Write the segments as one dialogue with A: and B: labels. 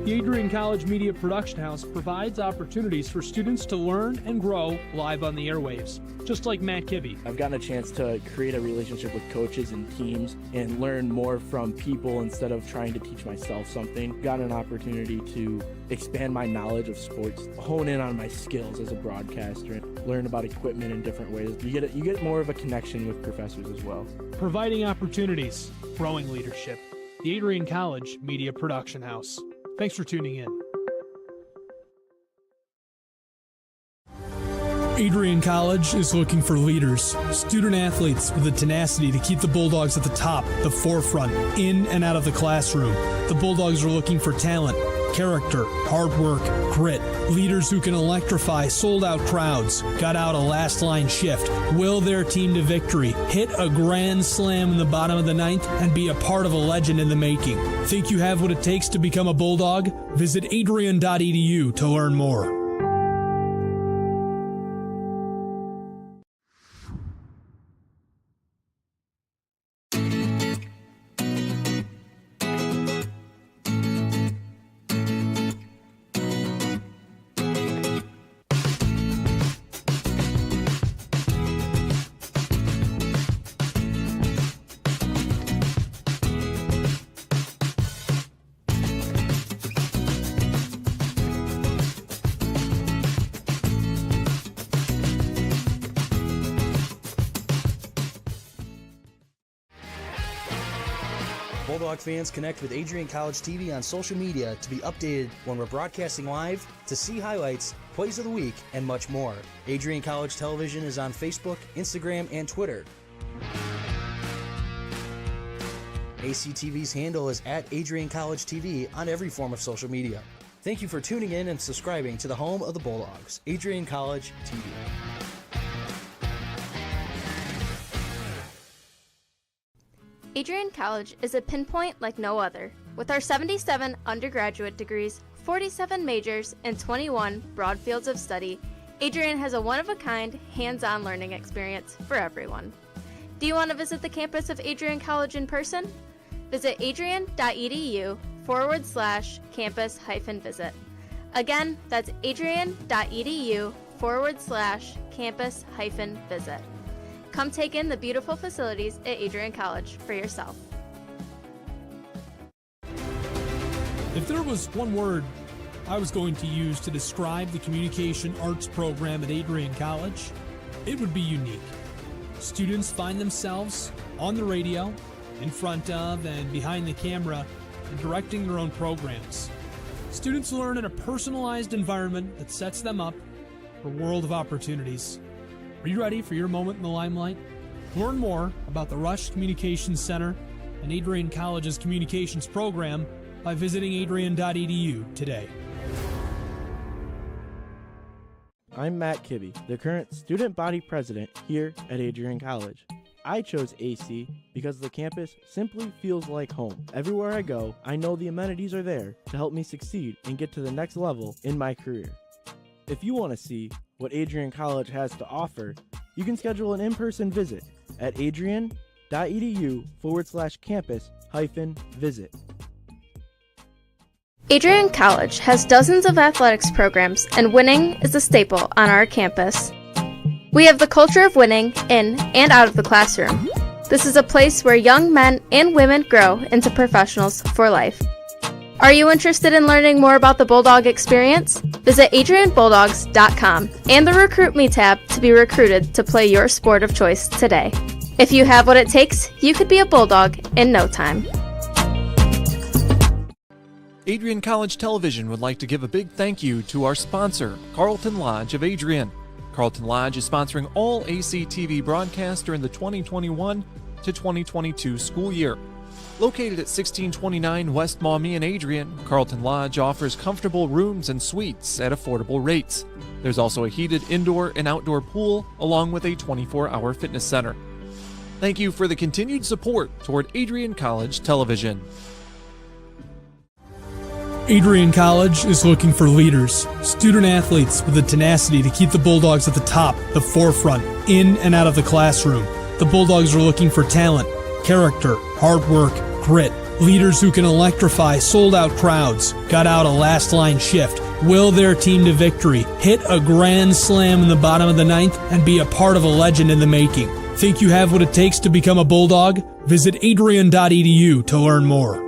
A: The Adrian College Media Production House provides opportunities for students to learn and grow live on the airwaves, just like Matt Kibbe.
B: I've gotten a chance to create a relationship with coaches and teams and learn more from people instead of trying to teach myself something. Got an opportunity to expand my knowledge of sports, hone in on my skills as a broadcaster, and learn about equipment in different ways. You get more of a connection with professors as well.
A: Providing opportunities, growing leadership. The Adrian College Media Production House. Thanks for tuning in. Adrian College is looking for leaders, student athletes with the tenacity to keep the Bulldogs at the top, the forefront, in and out of the classroom. The Bulldogs are looking for talent, character, hard work, grit, leaders who can electrify sold-out crowds, gut out a last-line shift, will their team to victory, hit a grand slam in the bottom of the ninth, and be a part of a legend in the making. Think you have what it takes to become a Bulldog? Visit adrian.edu to learn more.
C: Bulldog fans, connect with Adrian College TV on social media to be updated when we're broadcasting live, to see highlights, plays of the week, and much more. Adrian College Television is on Facebook, Instagram, and Twitter. ACTV's handle is at Adrian College TV on every form of social media. Thank you for tuning in and subscribing to the home of the Bulldogs, Adrian College TV.
D: Adrian College is a pinpoint like no other. With our 77 undergraduate degrees, 47 majors, and 21 broad fields of study, Adrian has a one-of-a-kind, hands-on learning experience for everyone. Do you want to visit the campus of Adrian College in person? Visit adrian.edu/campus-visit. Again, that's adrian.edu/campus-visit. Come take in the beautiful facilities at Adrian College for yourself.
A: If there was one word I was going to use to describe the communication arts program at Adrian College, it would be unique. Students find themselves on the radio, in front of and behind the camera, and directing their own programs. Students learn in a personalized environment that sets them up for a world of opportunities. Are you ready for your moment in the limelight? Learn more about the Rush Communications Center and Adrian College's communications program by visiting adrian.edu today.
B: I'm Matt Kibbe, the current student body president here at Adrian College. I chose AC because the campus simply feels like home. Everywhere I go, I know the amenities are there to help me succeed and get to the next level in my career. If you want to see what Adrian College has to offer, you can schedule an in-person visit at adrian.edu/campus-visit.
D: Adrian College has dozens of athletics programs, and winning is a staple on our campus. We have the culture of winning in and out of the classroom. This is a place where young men and women grow into professionals for life. Are you interested in learning more about the Bulldog experience? Visit adrianbulldogs.com and the Recruit Me tab to be recruited to play your sport of choice today. If you have what it takes, you could be a Bulldog in no time.
E: Adrian College Television would like to give a big thank you to our sponsor, Carlton Lodge of Adrian. Carlton Lodge is sponsoring all ACTV broadcasts during the 2021 to 2022 school year. Located at 1629 West Maumee in Adrian, Carlton Lodge offers comfortable rooms and suites at affordable rates. There's also a heated indoor and outdoor pool, along with a 24-hour fitness center. Thank you for the continued support toward Adrian College Television.
A: Adrian College is looking for leaders, student athletes with the tenacity to keep the Bulldogs at the top, the forefront, in and out of the classroom. The Bulldogs are looking for talent, character, hard work, grit, Leaders who can electrify sold-out crowds, got out a last-line shift, will their team to victory, hit a grand slam in the bottom of the ninth, and be a part of a legend in the making. Think you have what it takes to become a Bulldog? Visit adrian.edu to learn more.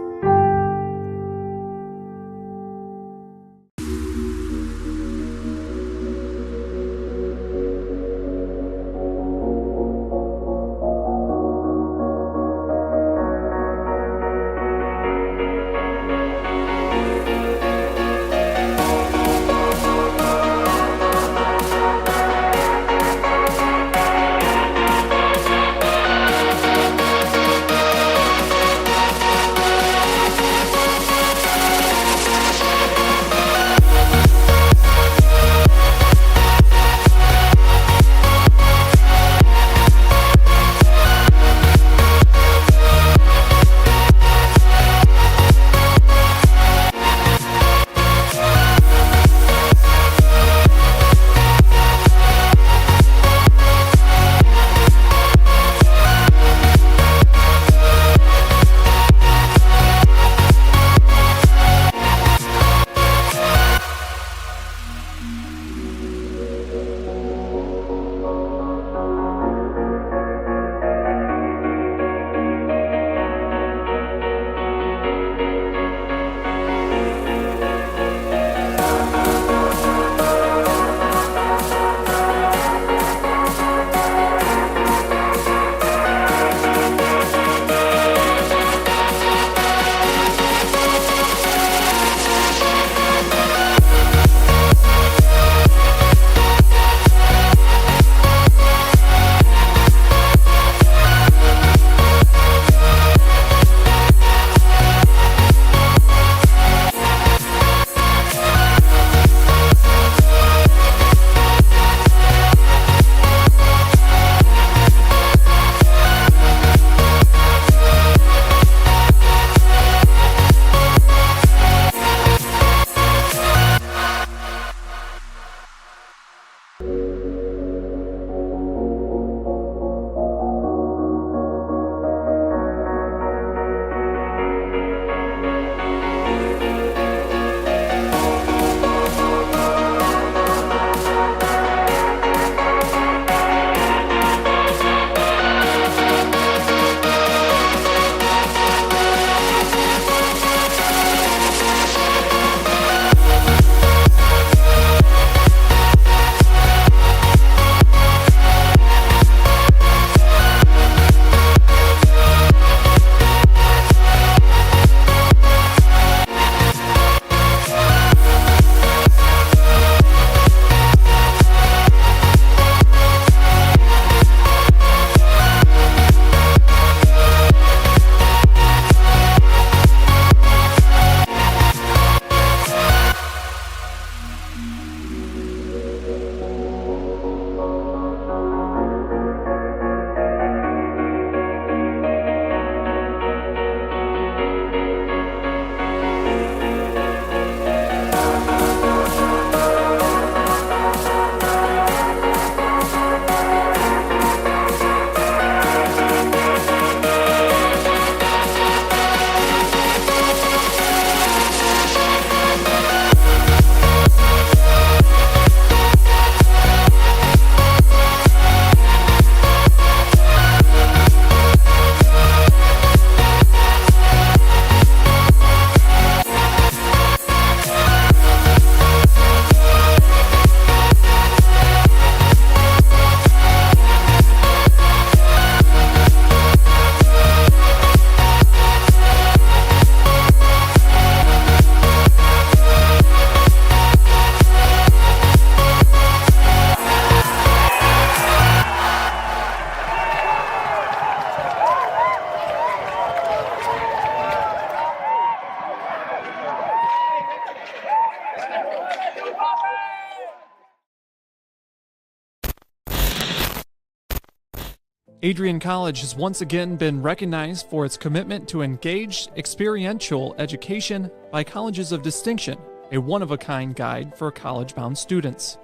E: Adrian College has once again been recognized for its commitment to engaged, experiential education by Colleges of Distinction, a one-of-a-kind guide for college-bound students.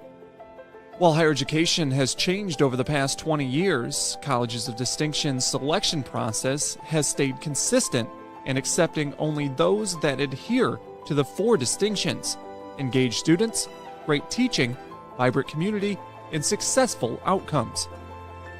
E: While higher education has changed over the past 20 years, Colleges of Distinction's selection process has stayed consistent and accepting only those that adhere to the 4 distinctions: engaged students, great teaching, vibrant community, and successful outcomes.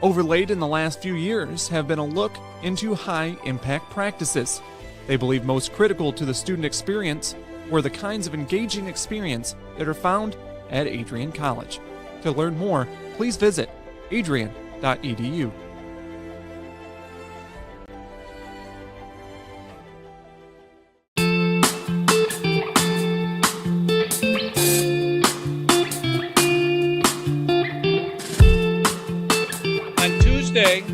E: Overlaid in the last few years have been a look into high-impact practices. They believe most critical to the student experience were the kinds of engaging experience that are found at Adrian College. To learn more, please visit adrian.edu.
F: On Tuesday,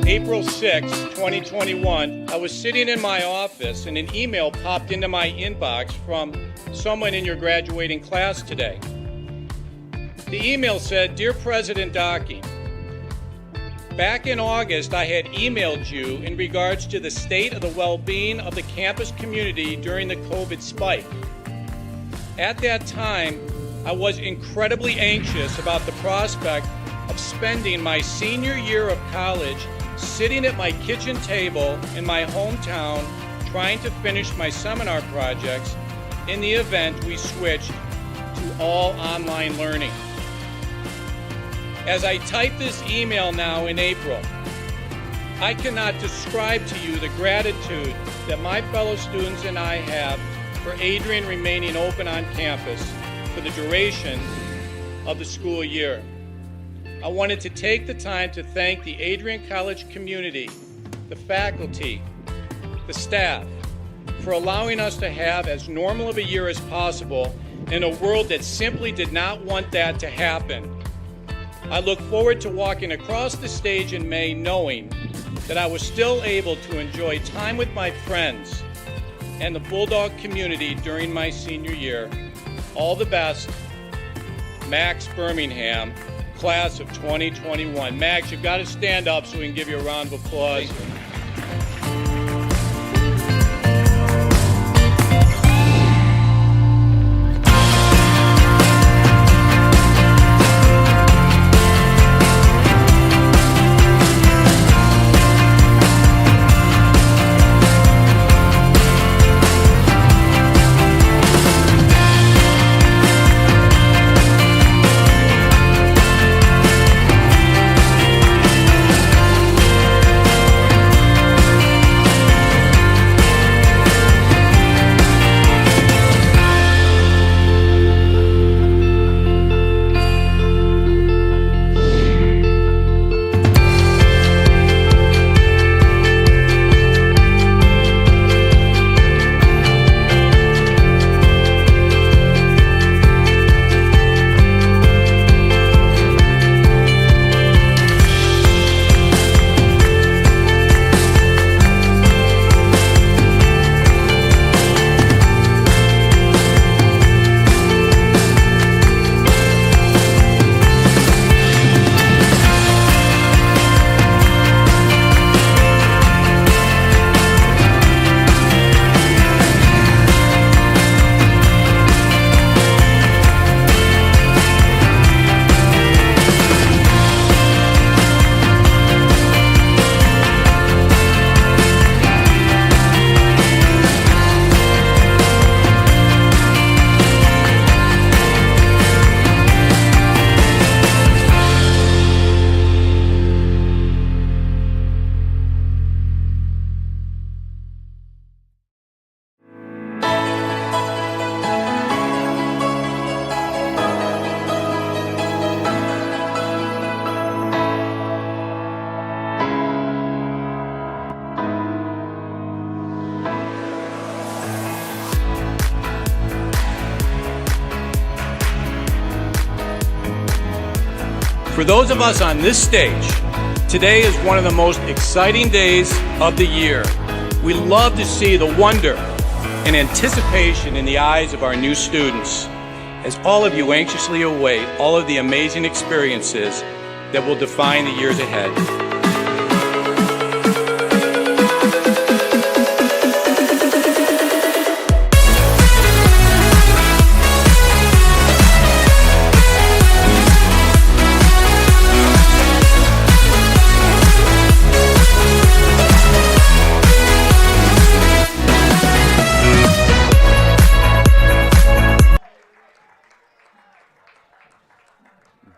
F: April 6, 2021, I was sitting in my office and an email popped into my inbox from someone in your graduating class today. The email said, "Dear President Dockey, back in August I had emailed you in regards to the state of the well-being of the campus community during the COVID spike. At that time, I was incredibly anxious about the prospect of spending my senior year of college sitting at my kitchen table in my hometown trying to finish my seminar projects in the event we switched to all online learning. As I type this email now in April, I cannot describe to you the gratitude that my fellow students and I have for Adrian remaining open on campus for the duration of the school year. I wanted to take the time to thank the Adrian College community, the faculty, the staff, for allowing us to have as normal of a year as possible in a world that simply did not want that to happen. I look forward to walking across the stage in May knowing that I was still able to enjoy time with my friends and the Bulldog community during my senior year. All the best, Max Birmingham, class of 2021. Max, you've got to stand up so we can give you a round of applause. For those of us on this stage, today is one of the most exciting days of the year. We love to see the wonder and anticipation in the eyes of our new students, as all of you anxiously await all of the amazing experiences that will define the years ahead.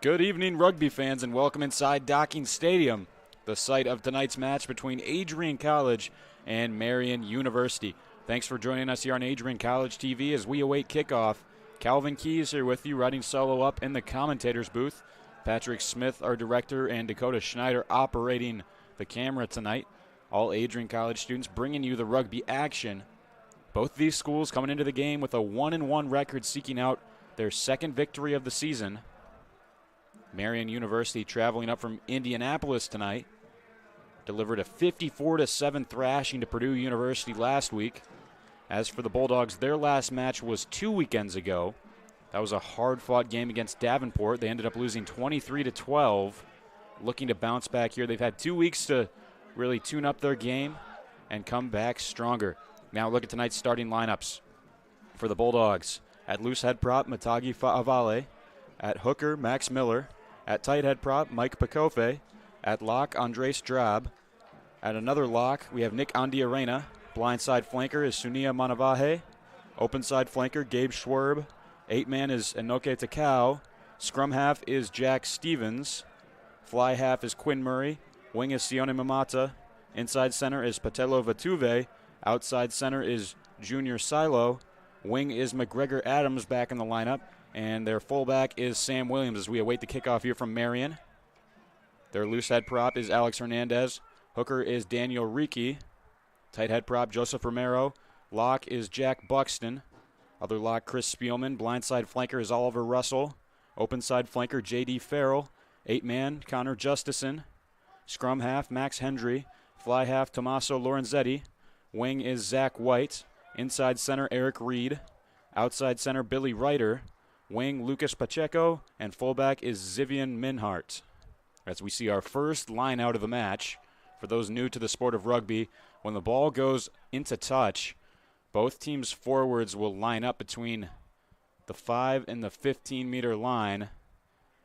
G: Good evening, rugby fans, and welcome inside Docking Stadium, the site of tonight's match between Adrian College and Marian University. Thanks for joining us here on Adrian College TV as we await kickoff. Calvin Keys here with you, riding solo up in the commentator's booth. Patrick Smith, our director, and Dakota Schneider operating the camera tonight. All Adrian College students bringing you the rugby action. Both these schools coming into the game with a 1-1 record, seeking out their second victory of the season. Marian University traveling up from Indianapolis tonight. Delivered a 54-7 thrashing to Purdue University last week. As for the Bulldogs, their last match was 2 weekends ago. That was a hard-fought game against Davenport. They ended up losing 23-12. Looking to bounce back here. They've had 2 weeks to really tune up their game and come back stronger. Now look at tonight's starting lineups for the Bulldogs. At loose head prop, Matagi Fa'avale. At hooker, Max Miller. At tight head prop, Mike Pakofe. At lock, Andres Drab. At another lock, we have Nick Andiarena. Blindside flanker is Sunia Manavahe. Open side flanker, Gabe Schwerb. 8-man is Enoke Takao. Scrum half is Jack Stevens. Fly half is Quinn Murray. Wing is Sione Mamata. Inside center is Patelo Vatuve. Outside center is Junior Silo. Wing is McGregor Adams back in the lineup. And their fullback is Sam Williams as we await the kickoff here from Marian. Their loose head prop is Alex Hernandez. Hooker is Daniel Ricci. Tight head prop, Joseph Romero. Lock is Jack Buxton. Other lock, Chris Spielman. Blindside flanker is Oliver Russell. Open side flanker, J.D. Farrell. 8-man, Connor Justison. Scrum half, Max Hendry. Fly half, Tommaso Lorenzetti. Wing is Zach White. Inside center, Eric Reed. Outside center, Billy Ryder. Wing, Lucas Pacheco. And fullback is Zivian Minhart. As we see our first line out of the match. For those new to the sport of rugby, when the ball goes into touch, both teams' forwards will line up between the 5 and the 15-meter line.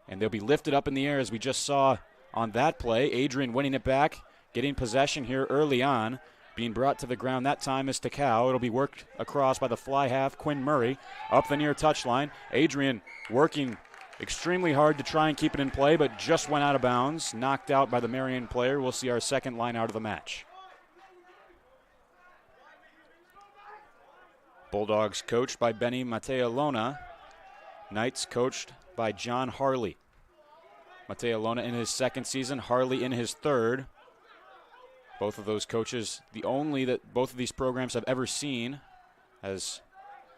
G: And they'll be lifted up in the air as we just saw on that play. Adrian winning it back, getting possession here early on. Being brought to the ground that time is Takao. It'll be worked across by the fly half, Quinn Murray, up the near touchline. Adrian working extremely hard to try and keep it in play, but just went out of bounds, knocked out by the Marian player. We'll see our second line out of the match. Bulldogs coached by Benny Matealona. Knights coached by John Harley. Matealona in his second season, Harley in his third. Both of those coaches, the only that both of these programs have ever seen, as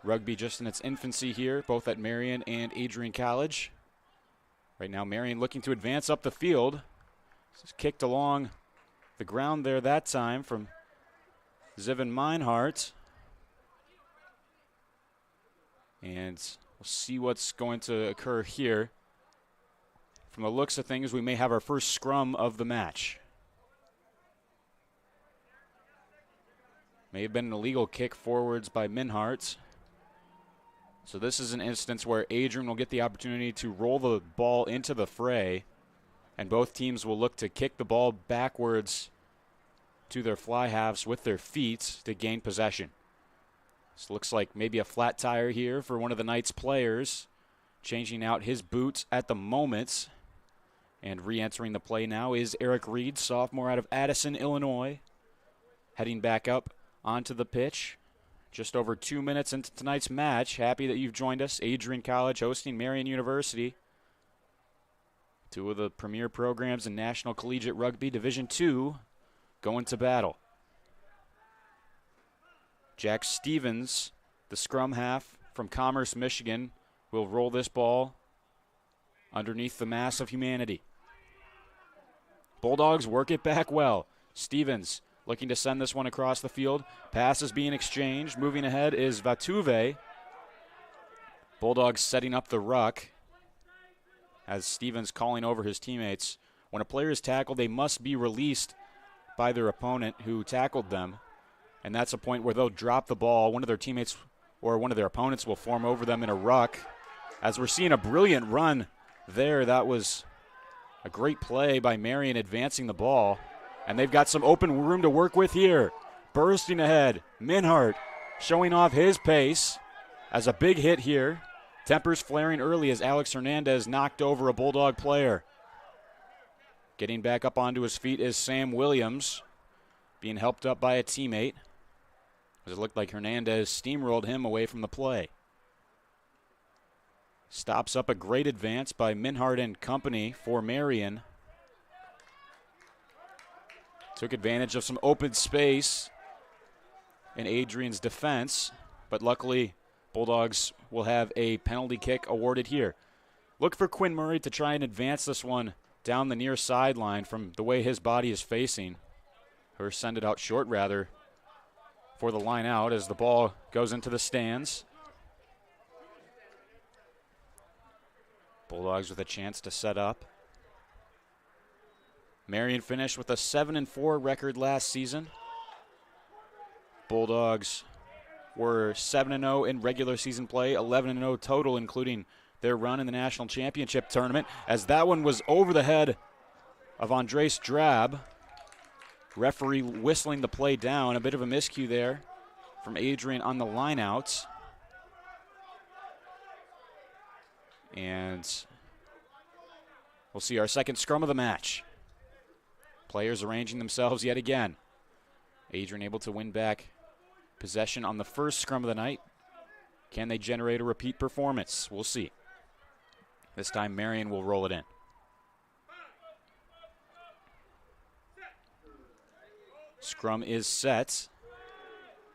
G: rugby just in its infancy here, both at Marian and Adrian College. Right now, Marian looking to advance up the field. Just kicked along the ground there that time from Zivan Meinhardt. And we'll see what's going to occur here. From the looks of things, we may have our first scrum of the match. May have been an illegal kick forwards by Minhart. So this is an instance where Adrian will get the opportunity to roll the ball into the fray, and both teams will look to kick the ball backwards to their fly halves with their feet to gain possession. This looks like maybe a flat tire here for one of the Knights players, changing out his boots at the moment. And re-entering the play now is Eric Reed, sophomore out of Addison, Illinois, heading back up onto the pitch. Just over 2 minutes into tonight's match. Happy that you've joined us. Adrian College hosting Marian University. Two of the premier programs in National Collegiate Rugby Division II going to battle. Jack Stevens, the scrum half from Commerce, Michigan, will roll this ball underneath the mass of humanity. Bulldogs work it back well. Stevens looking to send this one across the field. Pass is being exchanged. Moving ahead is Vatuve. Bulldogs setting up the ruck as Stevens calling over his teammates. When a player is tackled, they must be released by their opponent who tackled them. And that's a point where they'll drop the ball. One of their teammates or one of their opponents will form over them in a ruck. As we're seeing a brilliant run there, that was a great play by Marian advancing the ball. And they've got some open room to work with here. Bursting ahead, Minhart showing off his pace as a big hit here. Tempers flaring early as Alex Hernandez knocked over a Bulldog player. Getting back up onto his feet is Sam Williams, being helped up by a teammate, as it looked like Hernandez steamrolled him away from the play. Stops up a great advance by Minhart and company for Marian. Took advantage of some open space in Adrian's defense, but luckily Bulldogs will have a penalty kick awarded here. Look for Quinn Murray to try and advance this one down the near sideline from the way his body is facing, or send it out short rather for the line out as the ball goes into the stands. Bulldogs with a chance to set up. Marian finished with a 7-4 record last season. Bulldogs were 7-0 in regular season play, 11-0 total, including their run in the national championship tournament, as that one was over the head of Andres Drab. Referee whistling the play down. A bit of a miscue there from Adrian on the lineouts. And we'll see our second scrum of the match. Players arranging themselves yet again. Adrian able to win back possession on the first scrum of the night. Can they generate a repeat performance? We'll see. This time Marian will roll it in. Scrum is set.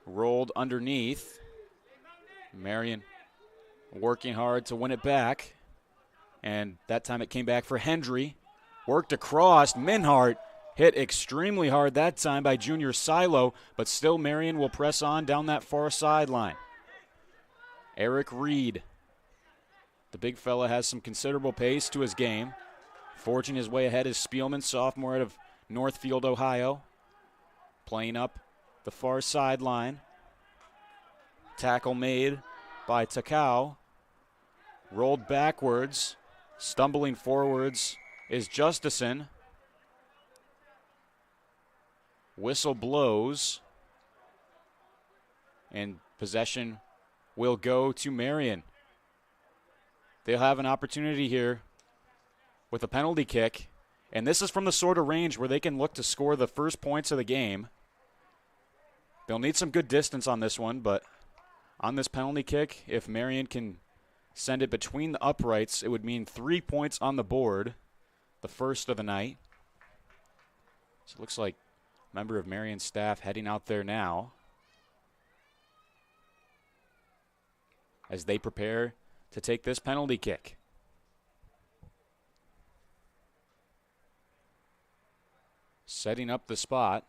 G: Rolled underneath. Marian working hard to win it back. And that time it came back for Hendry. Worked across. Minhart hit extremely hard that time by Junior Silo, but still Marian will press on down that far sideline. Eric Reed. The big fella has some considerable pace to his game. Forging his way ahead is Spielman, sophomore out of Northfield, Ohio. Playing up the far sideline. Tackle made by Takao. Rolled backwards. Stumbling forwards is Justison. Whistle blows. And possession will go to Marian. They'll have an opportunity here with a penalty kick. And this is from the sort of range where they can look to score the first points of the game. They'll need some good distance on this one, but on this penalty kick, if Marian can send it between the uprights, it would mean 3 points on the board, the first of the night. So it looks like a member of Marian's staff heading out there now as they prepare to take this penalty kick. Setting up the spot.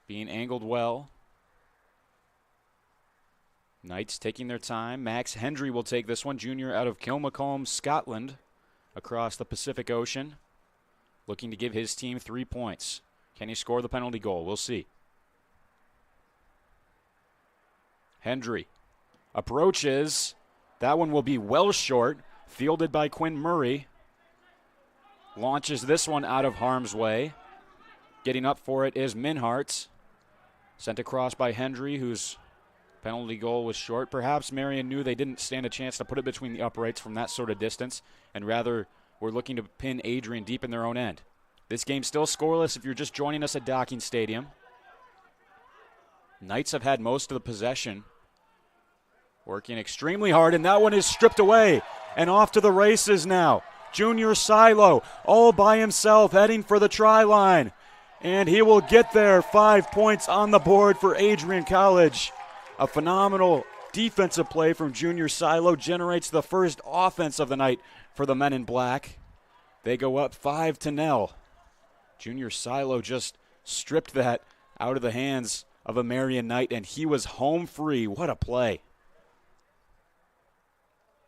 G: Being angled well. Knights taking their time. Max Hendry will take this one. Junior out of Kilmacombe, Scotland, across the Pacific Ocean. Looking to give his team 3 points. Can he score the penalty goal? We'll see. Hendry approaches. That one will be well short. Fielded by Quinn Murray. Launches this one out of harm's way. Getting up for it is Minhart. Sent across by Hendry, whose penalty goal was short. Perhaps Marian knew they didn't stand a chance to put it between the uprights from that sort of distance, and rather were looking to pin Adrian deep in their own end. This game's still scoreless if you're just joining us at Docking Stadium. Knights have had most of the possession. Working extremely hard, and that one is stripped away. And off to the races now. Junior Silo all by himself heading for the try line. And he will get there. 5 points on the board for Adrian College. A phenomenal defensive play from Junior Silo generates the first offense of the night for the men in black. They go up 5-0. Junior Silo just stripped that out of the hands of a Marian Knight, and he was home free. What a play.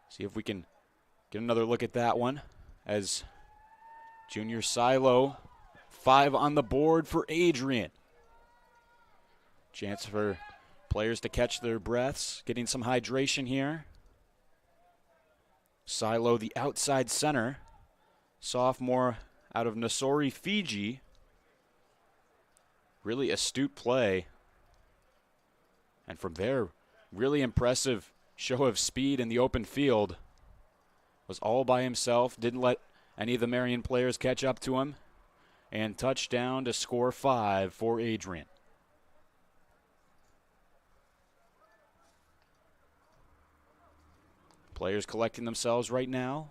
G: See if we can get another look at that one as Junior Silo, 5 on the board for Adrian. Chance for players to catch their breaths, getting some hydration here. Silo, the outside center, sophomore out of Nassori, Fiji. Really astute play. And from there, really impressive show of speed in the open field. Was all by himself, didn't let any of the Marian players catch up to him, and touchdown to score 5 for Adrian. Players collecting themselves right now.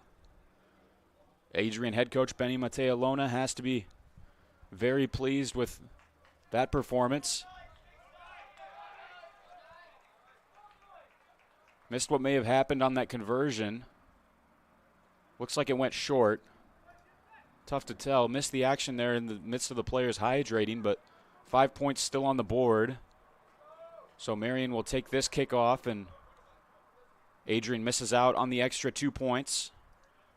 G: Adrian head coach Benny Mateolona has to be very pleased with that performance. Missed what may have happened on that conversion. Looks like it went short. Tough to tell. Missed the action there in the midst of the players hydrating, but 5 points still on the board. So Marian will take this kickoff, and Adrian misses out on the extra 2 points.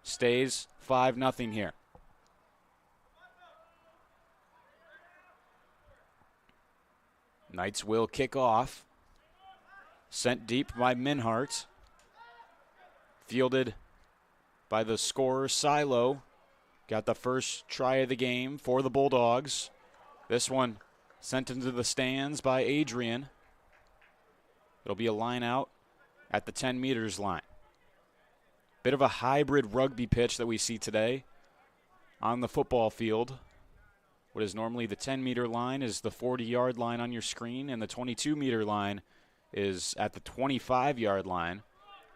G: Stays 5-0 here. Knights will kick off. Sent deep by Minhart. Fielded by the scorer, Silo. Got the first try of the game for the Bulldogs. This one sent into the stands by Adrian. It'll be a line out at the 10 meters line. Bit of a hybrid rugby pitch that we see today on the football field. What is normally the 10-meter line is the 40-yard line on your screen, and the 22-meter line is at the 25-yard line.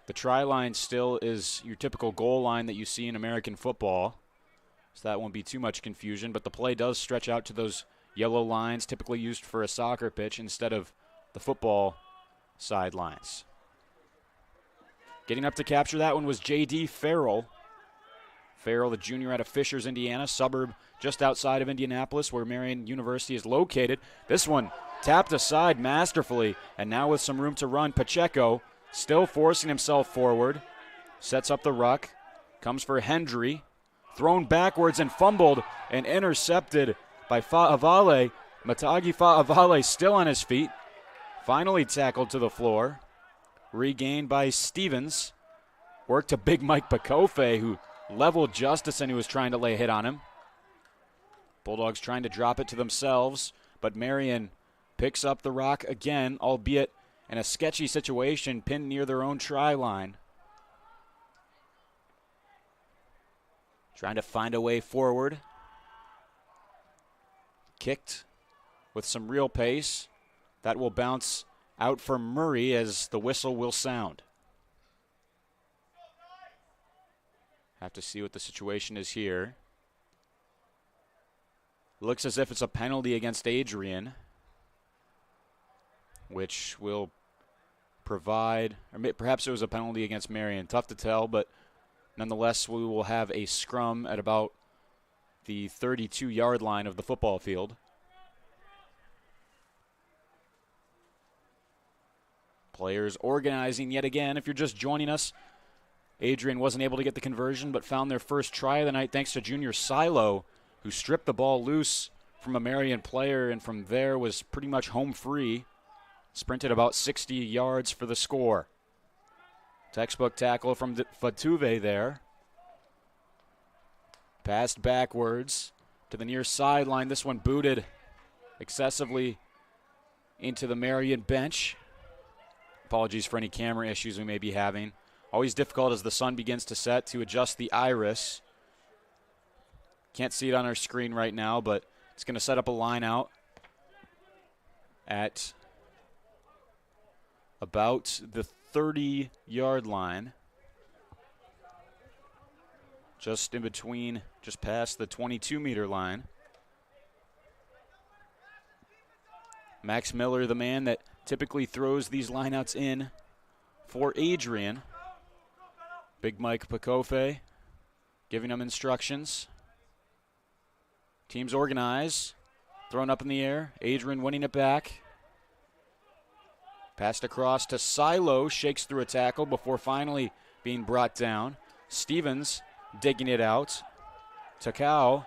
G: The try line still is your typical goal line that you see in American football, so that won't be too much confusion, but the play does stretch out to those yellow lines typically used for a soccer pitch instead of the football sidelines. Getting up to capture that one was J.D. Farrell. Farrell, the junior out of Fishers, Indiana, suburb just outside of Indianapolis where Marian University is located. This one tapped aside masterfully, and now with some room to run, Pacheco still forcing himself forward. Sets up the ruck. Comes for Hendry. Thrown backwards and fumbled and intercepted by Fa'avale. Matagi Fa'avale still on his feet. Finally tackled to the floor. Regained by Stevens. Work to Big Mike Bakofe, who leveled Justison, who was trying to lay a hit on him. Bulldogs trying to drop it to themselves, but Marian picks up the rock again, albeit in a sketchy situation, pinned near their own try line. Trying to find a way forward. Kicked with some real pace. That will bounce out for Murray as the whistle will sound. Have to see what the situation is here. Looks as if it's a penalty against Adrian, which will provide, or perhaps it was a penalty against Marian. Tough to tell, but nonetheless, we will have a scrum at about the 32-yard line of the football field. Players organizing yet again. If you're just joining us, Adrian wasn't able to get the conversion, but found their first try of the night thanks to junior Silo, who stripped the ball loose from a Marian player and from there was pretty much home free. Sprinted about 60 yards for the score. Textbook tackle from Fatuve there. Passed backwards to the near sideline. This one booted excessively into the Marian bench. Apologies for any camera issues we may be having. Always difficult as the sun begins to set to adjust the iris. Can't see it on our screen right now, but it's going to set up a line out at about the 30-yard line. Just in between, just past the 22-meter line. Max Miller, the man that typically throws these lineouts in for Adrian. Big Mike Pakofe giving him instructions. Teams organize. Thrown up in the air. Adrian winning it back. Passed across to Silo. Shakes through a tackle before finally being brought down. Stevens digging it out. Takao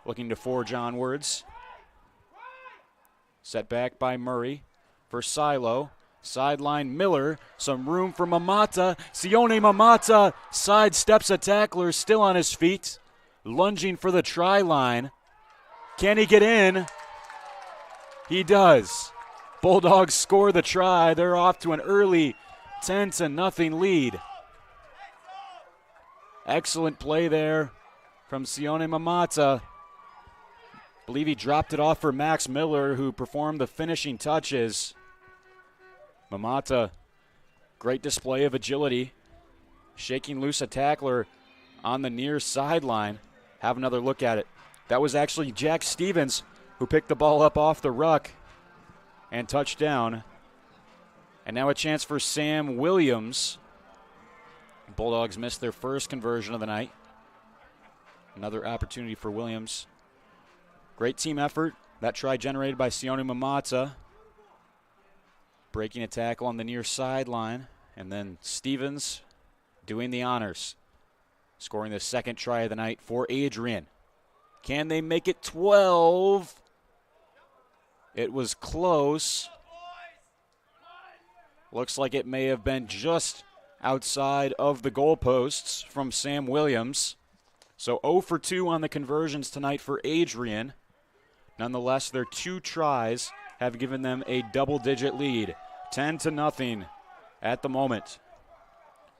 G: looking to forge onwards. Set back by Murray for Silo. Sideline Miller. Some room for Mamata. Sione Mamata sidesteps a tackler, still on his feet. Lunging for the try line. Can he get in? He does. Bulldogs score the try. They're off to an early 10-0 lead. Excellent play there from Sione Mamata. I believe he dropped it off for Max Miller, who performed the finishing touches. Mamata, great display of agility, shaking loose a tackler on the near sideline. Have another look at it. That was actually Jack Stevens who picked the ball up off the ruck and touchdown. And now a chance for Sam Williams. Bulldogs missed their first conversion of the night. Another opportunity for Williams. Great team effort. That try generated by Sione Mamata. Breaking a tackle on the near sideline. And then Stevens doing the honors. Scoring the second try of the night for Adrian. Can they make it 12? It was close. Looks like it may have been just outside of the goalposts from Sam Williams. So 0 for 2 on the conversions tonight for Adrian. Nonetheless, their 2 tries have given them a double-digit lead. 10-0 at the moment.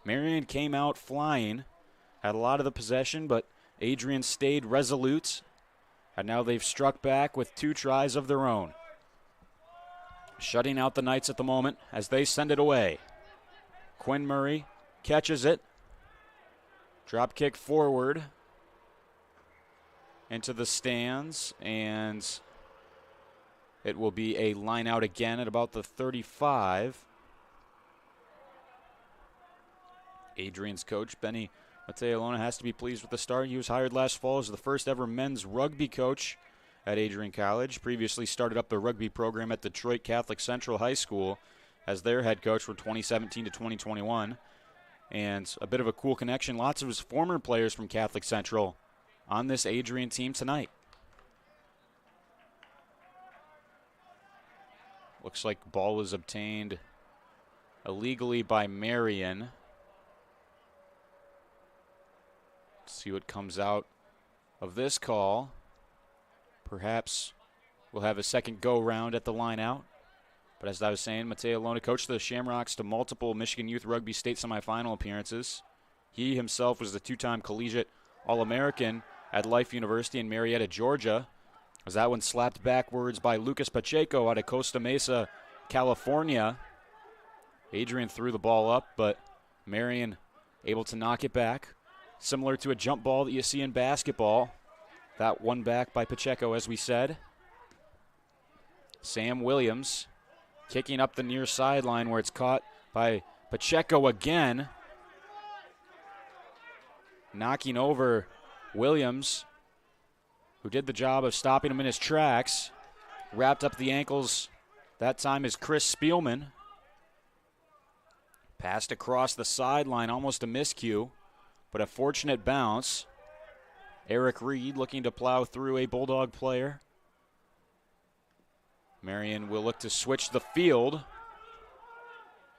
G: Marian came out flying, had a lot of the possession, but Adrian stayed resolute. And now they've struck back with 2 tries of their own. Shutting out the Knights at the moment as they send it away. Quinn Murray catches it. Drop kick forward into the stands, and it will be a line out again at about the 35. Adrian's coach, Benny Matealona, has to be pleased with the start. He was hired last fall as the first ever men's rugby coach at Adrian College. Previously started up the rugby program at Detroit Catholic Central High School as their head coach from 2017 to 2021. And a bit of a cool connection. Lots of his former players from Catholic Central on this Adrian team tonight. Looks like ball was obtained illegally by Marian. Let's see what comes out of this call. Perhaps we'll have a second go-round at the line out. But as I was saying, Mateo Lona coached the Shamrocks to multiple Michigan Youth Rugby State semifinal appearances. He himself was the 2-time collegiate All-American at Life University in Marietta, Georgia. Was that one slapped backwards by Lucas Pacheco out of Costa Mesa, California. Adrian threw the ball up, but Marian able to knock it back. Similar to a jump ball that you see in basketball. That one back by Pacheco, as we said. Sam Williams kicking up the near sideline where it's caught by Pacheco again. Knocking over Williams, who did the job of stopping him in his tracks. Wrapped up the ankles. That time is Chris Spielman. Passed across the sideline, almost a miscue, but a fortunate bounce. Eric Reed looking to plow through a Bulldog player. Marian will look to switch the field.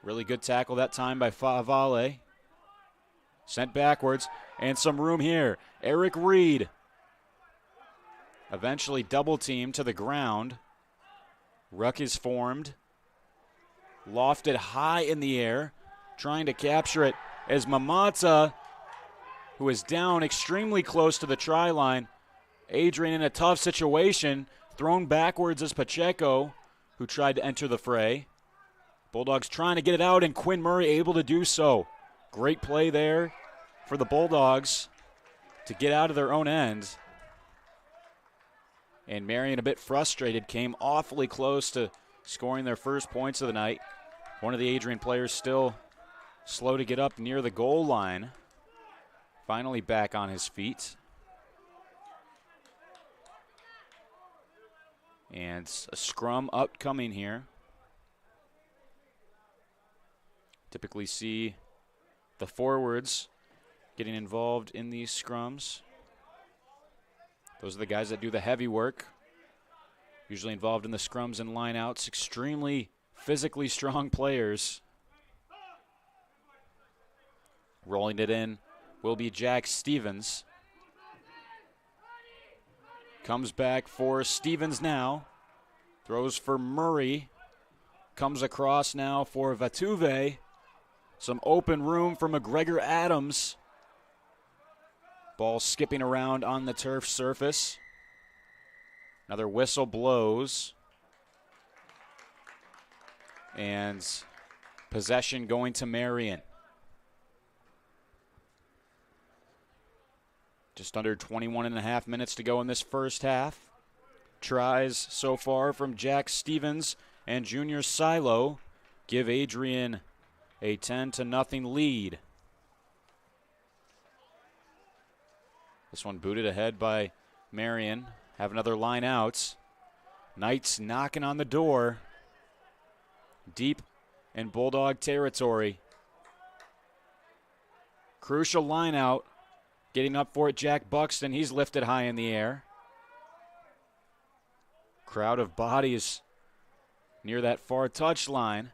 G: Really good tackle that time by Favale. Sent backwards, and some room here. Eric Reed eventually double teamed to the ground. Ruck is formed. Lofted high in the air, trying to capture it as Mamata, who is down extremely close to the try line. Adrian in a tough situation, thrown backwards as Pacheco, who tried to enter the fray. Bulldogs trying to get it out, and Quinn Murray able to do so. Great play there for the Bulldogs to get out of their own end. And Marian, a bit frustrated, came awfully close to scoring their first points of the night. One of the Adrian players still slow to get up near the goal line. Finally back on his feet. And a scrum upcoming here. Typically see the forwards getting involved in these scrums. Those are the guys that do the heavy work. Usually involved in the scrums and lineouts. Extremely physically strong players. Rolling it in will be Jack Stevens. Comes back for Stevens now. Throws for Murray. Comes across now for Vatuve. Some open room for McGregor Adams. Ball skipping around on the turf surface. Another whistle blows. And possession going to Marian. Just under 21 and a half minutes to go in this first half. Tries so far from Jack Stevens and Junior Silo give Adrian a 10-0 lead. This one booted ahead by Marian. Have another line out. Knights knocking on the door. Deep in Bulldog territory. Crucial line out. Getting up for it, Jack Buxton. He's lifted high in the air. Crowd of bodies near that far touchline.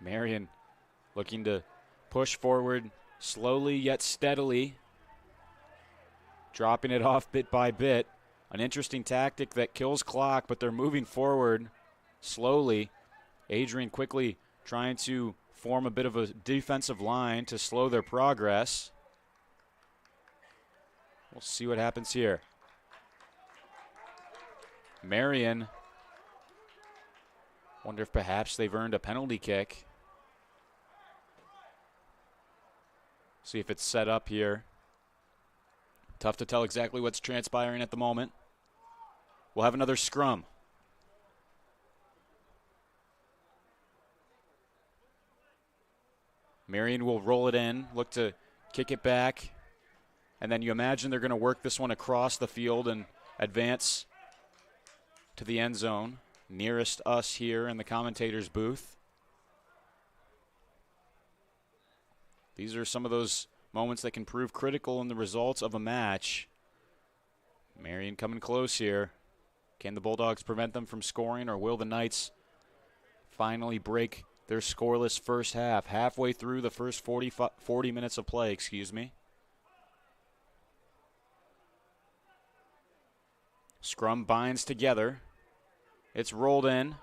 G: Marian looking to push forward slowly yet steadily. Dropping it off bit by bit. An interesting tactic that kills clock, but they're moving forward slowly. Adrian quickly trying to form a bit of a defensive line to slow their progress. We'll see what happens here. Marian. Wonder if perhaps they've earned a penalty kick. See if it's set up here. Tough to tell exactly what's transpiring at the moment. We'll have another scrum. Marian will roll it in, look to kick it back. And then you imagine they're going to work this one across the field and advance to the end zone, nearest us here in the commentator's booth. These are some of those moments that can prove critical in the results of a match. Marian coming close here. Can the Bulldogs prevent them from scoring, or will the Knights finally break their scoreless first half? Halfway through the first 40 minutes of play, Scrum binds together. It's rolled in.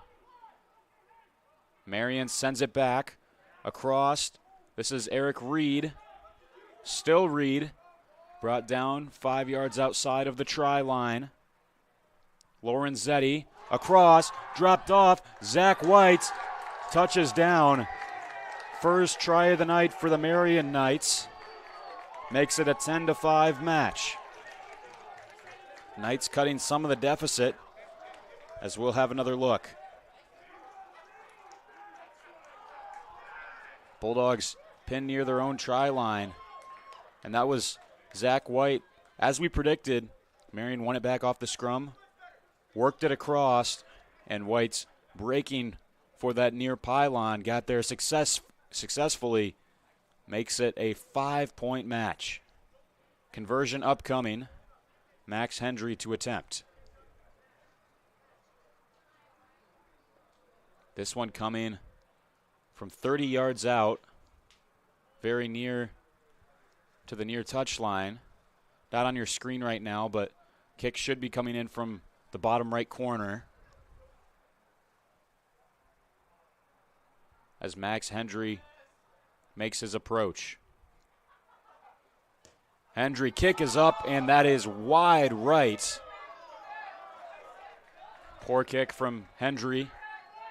G: Marian sends it back across. This is Eric Reed. Still Reed. Brought down 5 yards outside of the try line. Lorenzetti across. Dropped off. Zach White touches down. First try of the night for the Marian Knights. Makes it a 10-5 match. Knights cutting some of the deficit, as we'll have another look. Bulldogs pinned near their own try line. And that was Zach White. As we predicted, Marian won it back off the scrum, worked it across, and White's breaking for that near pylon, got there successfully, makes it a 5-point match. Conversion upcoming. Max Hendry to attempt. This one coming from 30 yards out, very near to the near touchline. Not on your screen right now, but kick should be coming in from the bottom right corner. As Max Hendry makes his approach. Hendry kick is up, and that is wide right. Poor kick from Hendry.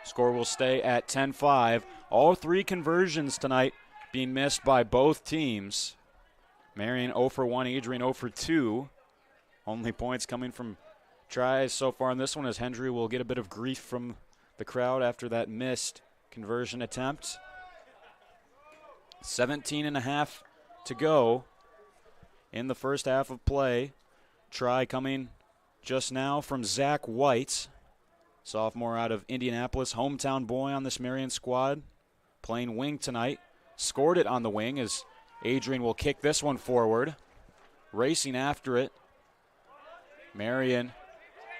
G: Score will stay at 10-5. All three conversions tonight being missed by both teams. Marian 0 for 1, Adrian 0 for 2. Only points coming from tries so far in this one, as Hendry will get a bit of grief from the crowd after that missed conversion attempt. 17.5 to go in the first half of play. Try coming just now from Zach White, sophomore out of Indianapolis, hometown boy on this Marian squad, playing wing tonight. Scored it on the wing as Adrian will kick this one forward. Racing after it. Marian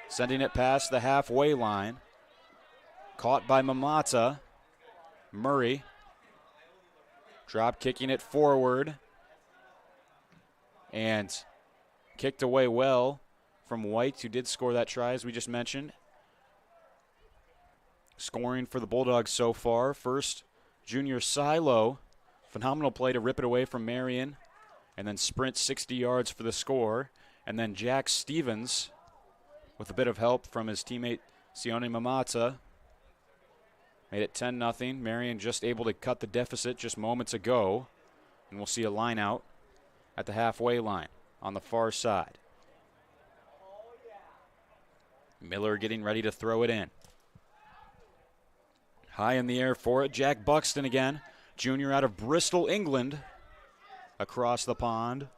G: sending it past the halfway line. Caught by Mamata. Murray drop kicking it forward. And kicked away well from White, who did score that try, as we just mentioned. Scoring for the Bulldogs so far. First Junior Silo. Phenomenal play to rip it away from Marian and then sprint 60 yards for the score. And then Jack Stevens, with a bit of help from his teammate Sione Mamata, made it 10-0. Marian just able to cut the deficit just moments ago. And we'll see a line out at the halfway line on the far side. Miller getting ready to throw it in. High in the air for it. Jack Buxton again. Junior out of Bristol, England. Across the pond.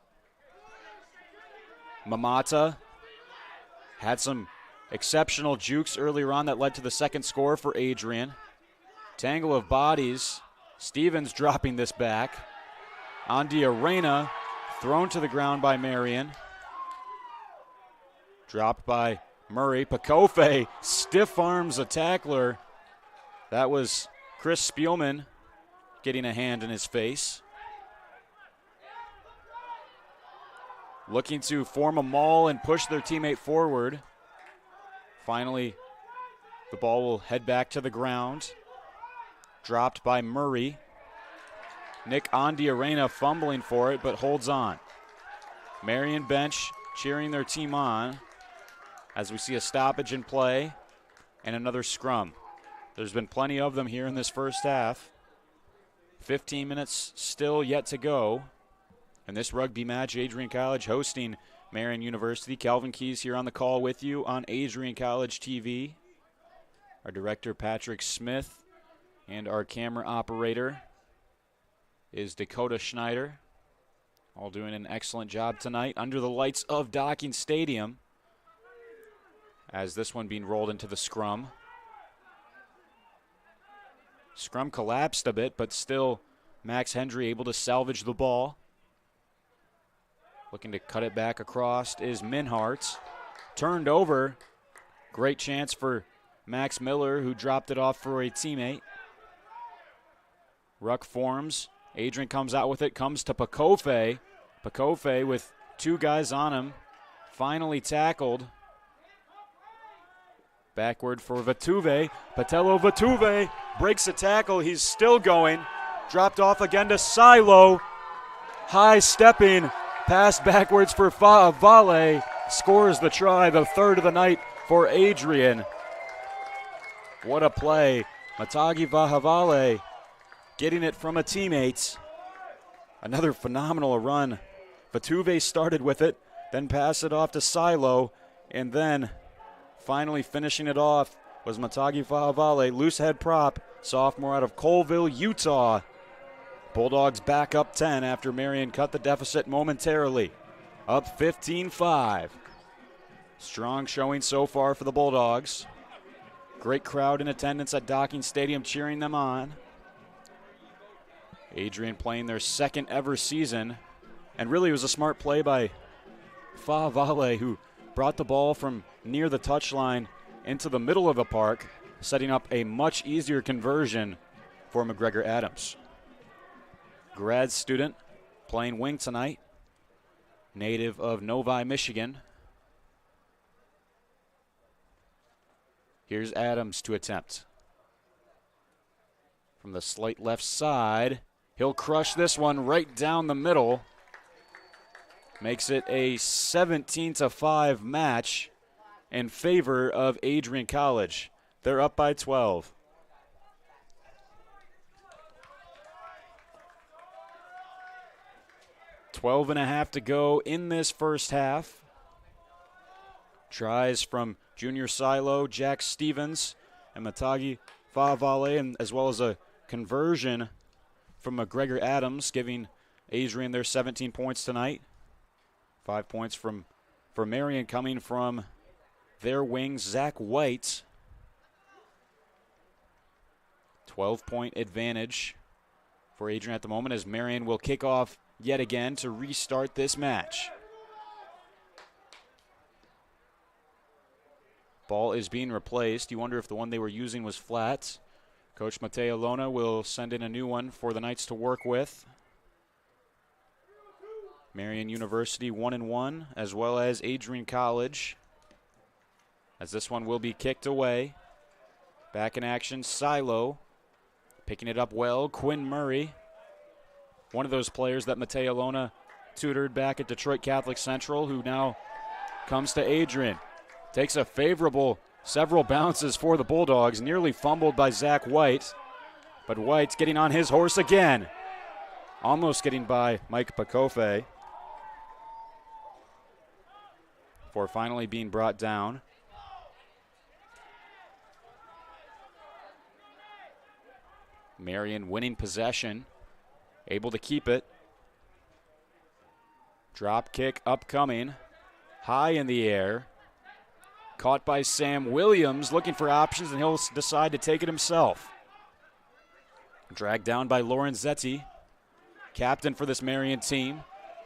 G: Mamata had some exceptional jukes earlier on that led to the second score for Adrian. Tangle of bodies. Stevens dropping this back. Andy Arena thrown to the ground by Marian. Dropped by Murray. Pakofe stiff arms a tackler. That was Chris Spielman getting a hand in his face. Looking to form a maul and push their teammate forward. Finally, the ball will head back to the ground. Dropped by Murray. Nick Andiarena fumbling for it, but holds on. Marian bench cheering their team on as we see a stoppage in play and another scrum. There's been plenty of them here in this first half. 15 minutes still yet to go. In this rugby match, Adrian College hosting Marian University. Calvin Keys here on the call with you on Adrian College TV. Our director, Patrick Smith, and our camera operator is Dakota Schneider. All doing an excellent job tonight under the lights of Docking Stadium. As this one being rolled into the scrum. Scrum collapsed a bit, but still Max Hendry able to salvage the ball. Looking to cut it back across is Minhart. Turned over. Great chance for Max Miller, who dropped it off for a teammate. Ruck forms. Adrian comes out with it, comes to Pakofe. Pakofe with two guys on him. Finally tackled. Backward for Vatuve. Patello Vatuve breaks a tackle. He's still going. Dropped off again to Silo. High stepping. Pass backwards for Vale. Scores the try, the third of the night for Adrian. What a play. Matagi Vahavale getting it from a teammate. Another phenomenal run. Vatuve started with it, then passed it off to Silo, and then finally finishing it off was Matagi Vahavale, loose head prop, sophomore out of Colville, Utah. Bulldogs back up 10 after Marian cut the deficit momentarily. Up 15-5. Strong showing so far for the Bulldogs. Great crowd in attendance at Docking Stadium cheering them on. Adrian playing their second ever season. And really it was a smart play by Fahavale, who brought the ball from near the touchline into the middle of the park, setting up a much easier conversion for McGregor Adams. Grad student playing wing tonight, native of Novi, Michigan. Here's Adams to attempt. From the slight left side, he'll crush this one right down the middle. Makes it a 17-5 match in favor of Adrian College. They're up by 12. Twelve and a half to go in this first half. Tries from Junior Silo, Jack Stevens, and Matagi Favale, and as well as a conversion from McGregor Adams, giving Adrian their 17 points tonight. 5 points for Marian coming from their wing, Zach White. 12-point advantage for Adrian at the moment as Marian will kick off yet again to restart this match. Ball is being replaced. You wonder if the one they were using was flat. Coach Mateo Lona will send in a new one for the Knights to work with. Marian University 1-1, as well as Adrian College, as this one will be kicked away. Back in action, Silo Picking it up well, Quinn Murray. One of those players that Mateo Lona tutored back at Detroit Catholic Central, who now comes to Adrian. Takes a favorable several bounces for the Bulldogs, nearly fumbled by Zach White. But White's getting on his horse again. Almost getting by Mike Pacofe. Before finally being brought down. Marian winning possession, able to keep it. Drop kick upcoming, high in the air. Caught by Sam Williams, looking for options, and he'll decide to take it himself. Dragged down by Lauren Zetti, captain for this Marian team.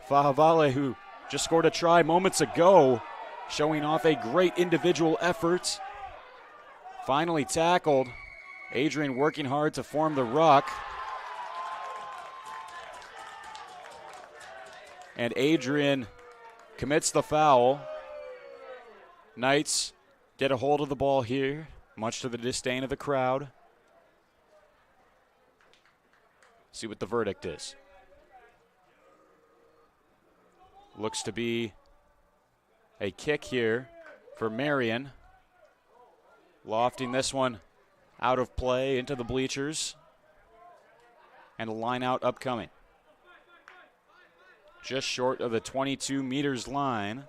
G: Fahavale, who just scored a try moments ago, showing off a great individual effort. Finally tackled. Adrian working hard to form the ruck. And Adrian commits the foul. Knights get a hold of the ball here, much to the disdain of the crowd. See what the verdict is. Looks to be a kick here for Marian. Lofting this one out of play into the bleachers. And a line out upcoming. Just short of the 22 meters line.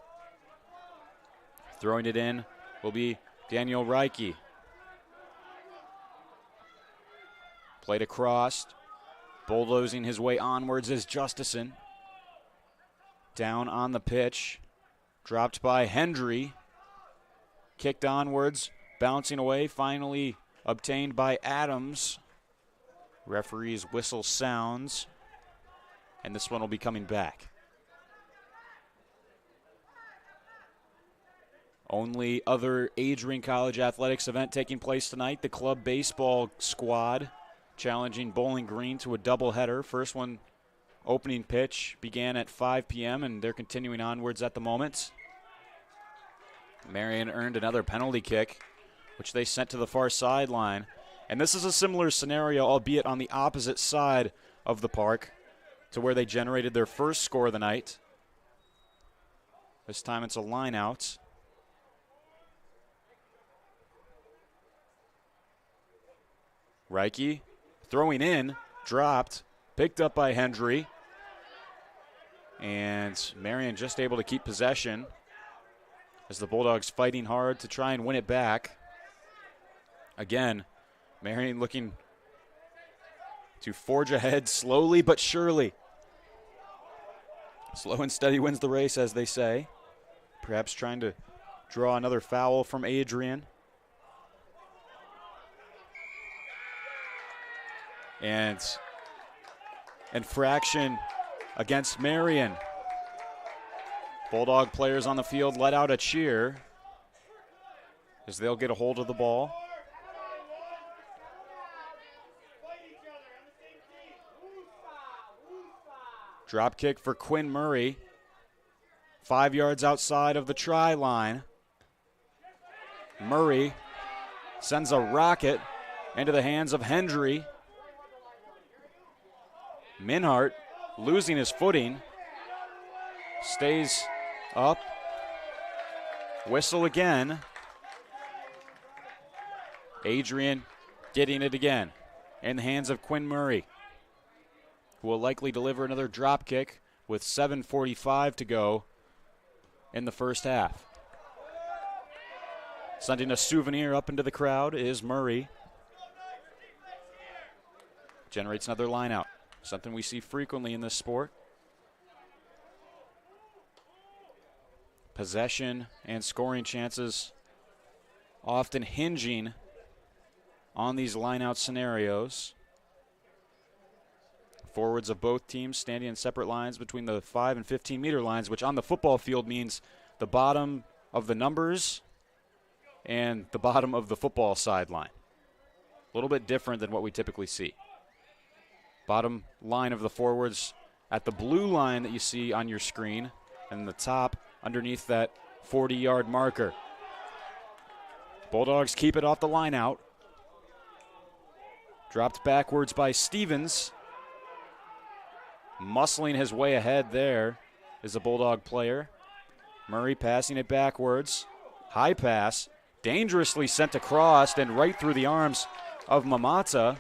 G: Throwing it in will be Daniel Reike. Played across. Bulldozing his way onwards is Justison. Down on the pitch. Dropped by Hendry. Kicked onwards. Bouncing away. Finally obtained by Adams. Referee's whistle sounds. And this one will be coming back. Only other Adrian College athletics event taking place tonight. The club baseball squad challenging Bowling Green to a doubleheader. First one, opening pitch, began at 5 p.m. and they're continuing onwards at the moment. Marian earned another penalty kick, which they sent to the far sideline. And this is a similar scenario, albeit on the opposite side of the park, to where they generated their first score of the night. This time it's a line out. Reike throwing in, dropped, picked up by Hendry. And Marian just able to keep possession as the Bulldogs fighting hard to try and win it back. Again, Marian looking to forge ahead slowly but surely. Slow and steady wins the race, as they say. Perhaps trying to draw another foul from Adrian. And infraction against Marian. Bulldog players on the field let out a cheer as they'll get a hold of the ball. Drop kick for Quinn Murray. 5 yards outside of the try line. Murray sends a rocket into the hands of Hendry. Minhart losing his footing. Stays up. Whistle again. Adrian getting it again in the hands of Quinn Murray, who will likely deliver another drop kick with 7:45 to go in the first half. Sending a souvenir up into the crowd is Murray. Generates another line out. Something we see frequently in this sport. Possession and scoring chances often hinging on these line-out scenarios. Forwards of both teams standing in separate lines between the 5 and 15-meter lines, which on the football field means the bottom of the numbers and the bottom of the football sideline. A little bit different than what we typically see. Bottom line of the forwards at the blue line that you see on your screen, and the top underneath that 40-yard marker. Bulldogs keep it off the line out. Dropped backwards by Stevens. Muscling his way ahead there is a Bulldog player. Murray passing it backwards. High pass. Dangerously sent across and right through the arms of Mamata.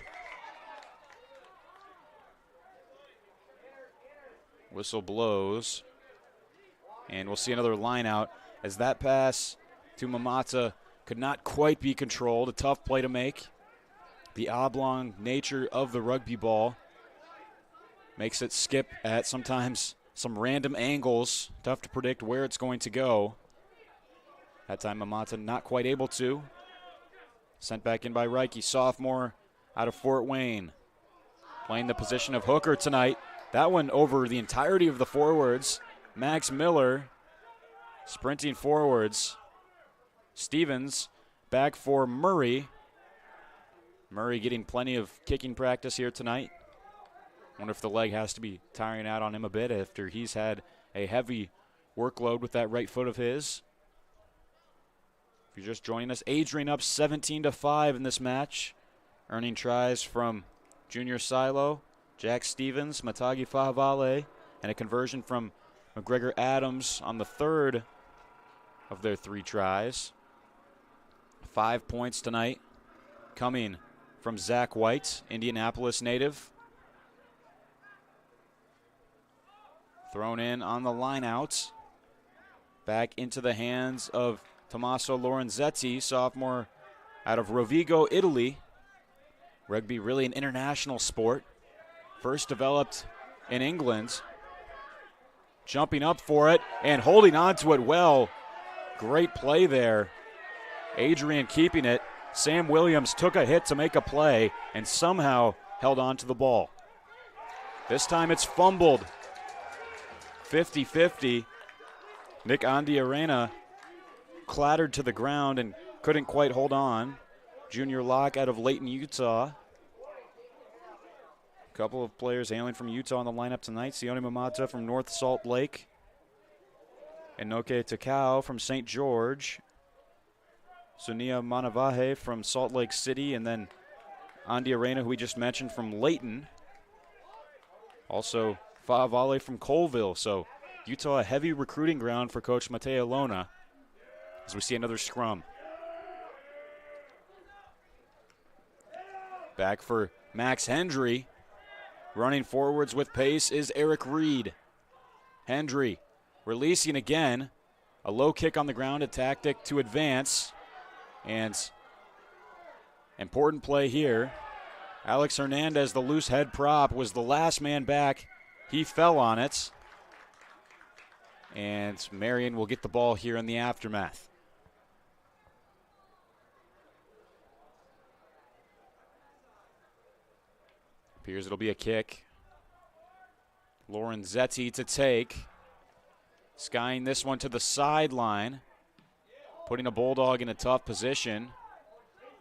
G: Whistle blows. And we'll see another line out as that pass to Mamata could not quite be controlled. A tough play to make. The oblong nature of the rugby ball makes it skip at sometimes some random angles. Tough to predict where it's going to go. That time Mamata not quite able to. Sent back in by Reike, sophomore out of Fort Wayne. Playing the position of hooker tonight. That one over the entirety of the forwards. Max Miller sprinting forwards. Stevens back for Murray. Murray getting plenty of kicking practice here tonight. Wonder if the leg has to be tiring out on him a bit after he's had a heavy workload with that right foot of his. If you're just joining us, Adrian up 17-5 in this match. Earning tries from Junior Silo, Jack Stevens, Matagi Fahavale, and a conversion from McGregor Adams on the third of their 3 tries. 5 points tonight coming from Zach White, Indianapolis native. Thrown in on the line out. Back into the hands of Tommaso Lorenzetti, sophomore out of Rovigo, Italy. Rugby really an international sport. First developed in England. Jumping up for it and holding on to it well. Great play there. Adrian keeping it. Sam Williams took a hit to make a play and somehow held on to the ball. This time it's fumbled. 50-50. Nick Andiarena clattered to the ground and couldn't quite hold on. Junior Locke out of Layton, Utah. A couple of players hailing from Utah on the lineup tonight. Sione Mamata from North Salt Lake. And Noke Takao from St. George. Sunia Manavahe from Salt Lake City. And then Andy Arena, who we just mentioned, from Layton. Also Faavale from Colville. So Utah a heavy recruiting ground for Coach Mateo Lona as we see another scrum. Back for Max Hendry. Running forwards with pace is Eric Reed. Hendry releasing again. A low kick on the ground, a tactic to advance. And important play here. Alex Hernandez, the loose head prop, was the last man back. He fell on it. And Marian will get the ball here in the aftermath. Appears it'll be a kick. Lorenzetti to take. Skying this one to the sideline. Putting a Bulldog in a tough position.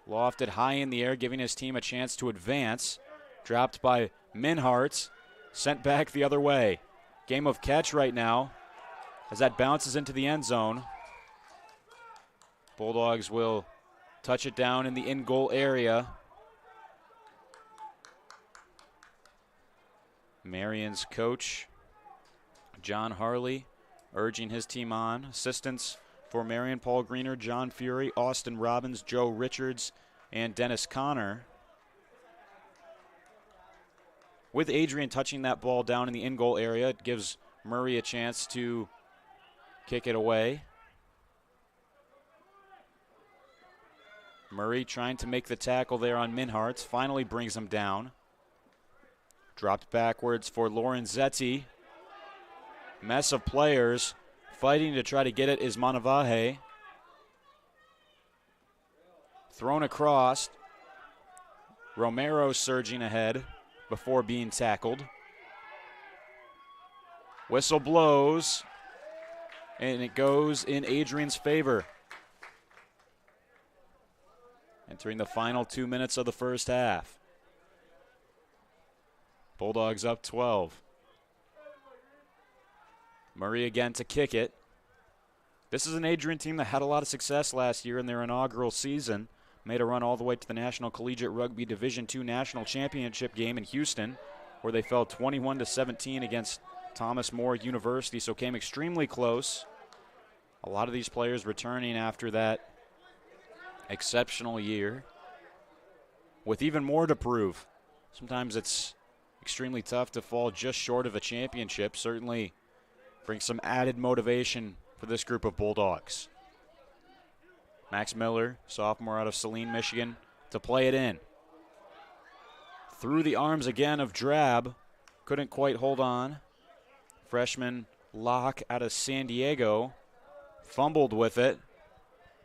G: Lofted high in the air, giving his team a chance to advance. Dropped by Minhart. Sent back the other way. Game of catch right now as that bounces into the end zone. Bulldogs will touch it down in the in-goal area. Marian's coach, John Harley, urging his team on. Assistants for Marian: Paul Greener, John Fury, Austin Robbins, Joe Richards, and Dennis Connor. With Adrian touching that ball down in the in-goal area, it gives Murray a chance to kick it away. Murray trying to make the tackle there on Minhart, finally brings him down. Dropped backwards for Lorenzetti. Mess of players. Fighting to try to get it is Manavahe. Thrown across. Romero surging ahead before being tackled. Whistle blows. And it goes in Adrian's favor. Entering the final 2 minutes of the first half. Bulldogs up 12. Murray again to kick it. This is an Adrian team that had a lot of success last year in their inaugural season. made a run all the way to the National Collegiate Rugby Division II National Championship game in Houston, where they fell 21-17 against Thomas More University, so came extremely close. A lot of these players returning after that exceptional year with even more to prove. Sometimes it's extremely tough to fall just short of a championship. Certainly brings some added motivation for this group of Bulldogs. Max Miller, sophomore out of Saline, Michigan, to play it in. Through the arms again of Drab. Couldn't quite hold on. Freshman Locke out of San Diego fumbled with it.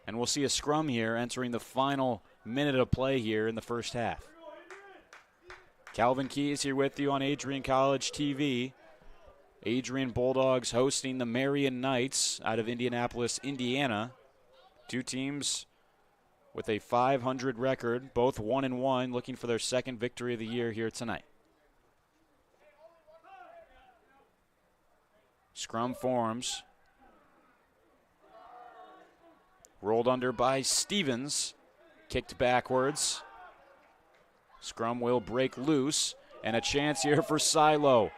G: And we'll see a scrum here entering the final minute of play here in the first half. Calvin Keyes here with you on Adrian College TV. Adrian Bulldogs hosting the Marian Knights out of Indianapolis, Indiana. Two teams with a .500 record, both 1-1, looking for their second victory of the year here tonight. Scrum forms. Rolled under by Stevens. Kicked backwards. Scrum will break loose. And a chance here for Silo,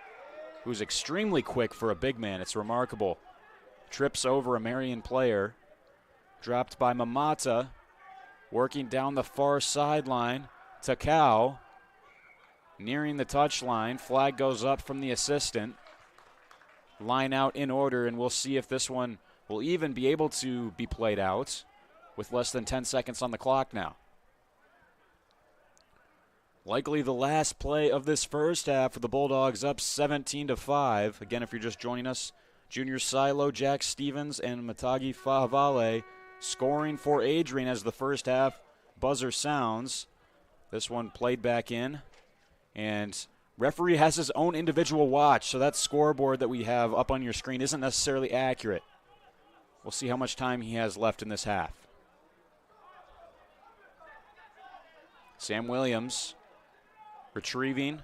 G: who's extremely quick for a big man. It's remarkable. Trips over a Marian player. Dropped by Mamata. Working down the far sideline. Takao. Nearing the touchline. Flag goes up from the assistant. Line out in order, and we'll see if this one will even be able to be played out with less than 10 seconds on the clock now. Likely the last play of this first half for the Bulldogs, up 17-5. Again, if you're just joining us, Junior Silo, Jack Stevens, and Matagi Fahavale scoring for Adrian as the first half buzzer sounds. This one played back in, and referee has his own individual watch, so that scoreboard that we have up on your screen isn't necessarily accurate. We'll see how much time he has left in this half. Sam Williams retrieving.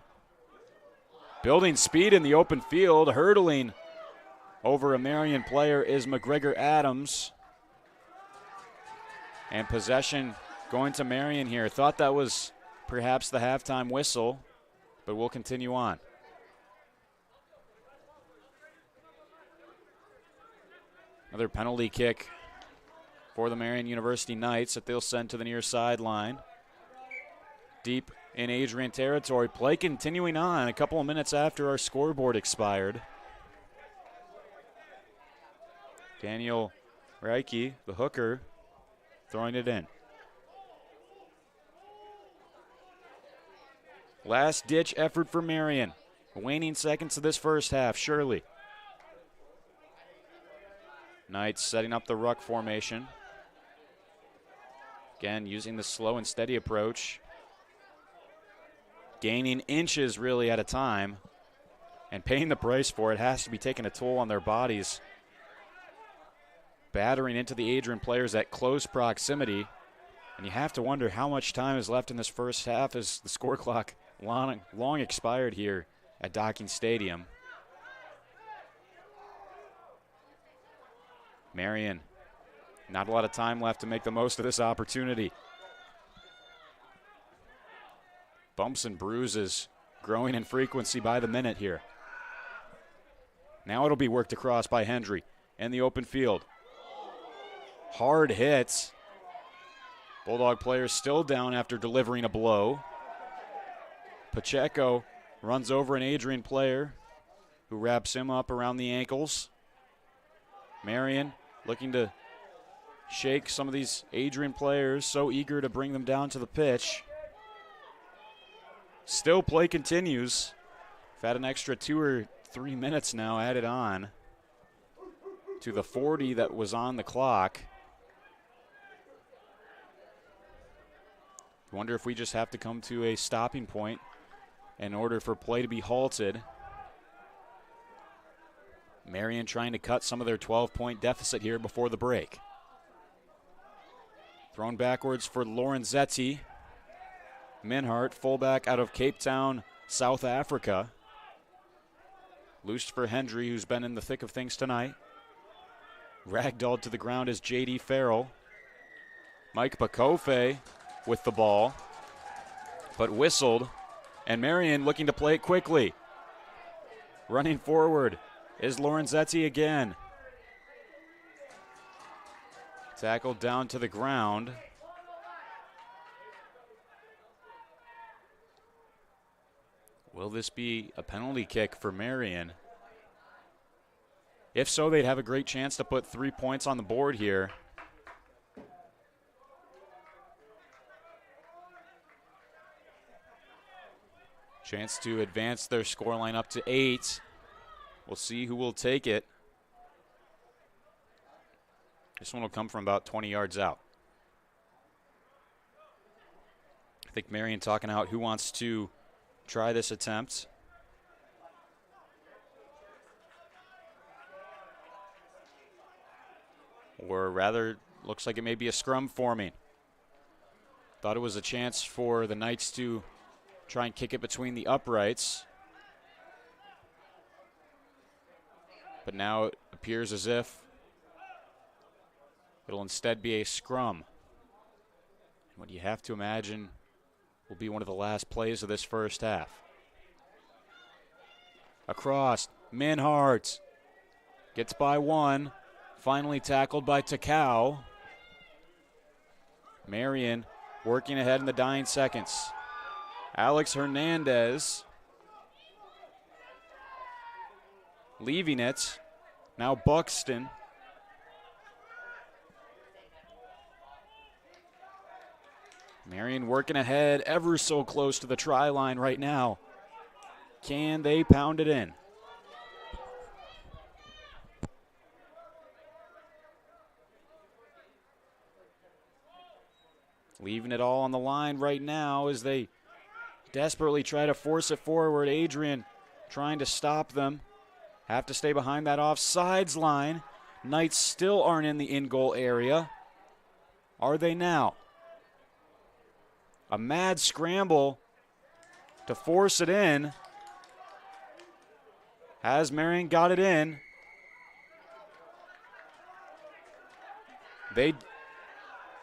G: Building speed in the open field. Hurdling over a Marian player is McGregor Adams. And possession going to Marian here. Thought that was perhaps the halftime whistle, but we'll continue on. Another penalty kick for the Marian University Knights that they'll send to the near sideline. Deep in Adrian territory. Play continuing on a couple of minutes after our scoreboard expired. Daniel Reike, the hooker, throwing it in. Last-ditch effort for Marian. Waning seconds of this first half, Shirley. Knights setting up the ruck formation. Again, using the slow and steady approach. Gaining inches really at a time. And paying the price for it. Has to be taking a toll on their bodies. Battering into the Adrian players at close proximity. And you have to wonder how much time is left in this first half as the score clock long expired here at Docking Stadium. Marian, not a lot of time left to make the most of this opportunity. Bumps and bruises growing in frequency by the minute here. Now it'll be worked across by Hendry in the open field. Hard hits. Bulldog players still down after delivering a blow. Pacheco runs over an Adrian player who wraps him up around the ankles. Marian looking to shake some of these Adrian players, so eager to bring them down to the pitch. Still play continues. We've had an extra 2 or 3 minutes now added on to the 40 that was on the clock. Wonder if we just have to come to a stopping point in order for play to be halted. Marian trying to cut some of their 12-point deficit here before the break. Thrown backwards for Lorenzetti. Minhart, fullback out of Cape Town, South Africa. Loosed for Hendry, who's been in the thick of things tonight. Ragdolled to the ground is J.D. Farrell. Mike Bakofe with the ball, but whistled, and Marian looking to play it quickly. Running forward is Lorenzetti again. Tackled down to the ground. Will this be a penalty kick for Marian? If so, they'd have a great chance to put 3 points on the board here. Chance to advance their scoreline up to 8. We'll see who will take it. This one will come from about 20 yards out. I think Marian talking out who wants to try this attempt. Or rather, looks like it may be a scrum forming. Thought it was a chance for the Knights to try and kick it between the uprights. But now it appears as if it'll instead be a scrum. What you have to imagine will be one of the last plays of this first half. Across, Minhart gets by one, finally tackled by Takao. Marian working ahead in the dying seconds. Alex Hernandez leaving it. Now Buxton. Marian working ahead, ever so close to the try line right now. Can they pound it in? Leaving it all on the line right now as they desperately try to force it forward. Adrian trying to stop them. Have to stay behind that offsides line. Knights still aren't in the in-goal area. Are they now? A mad scramble to force it in. Has Marian got it in? They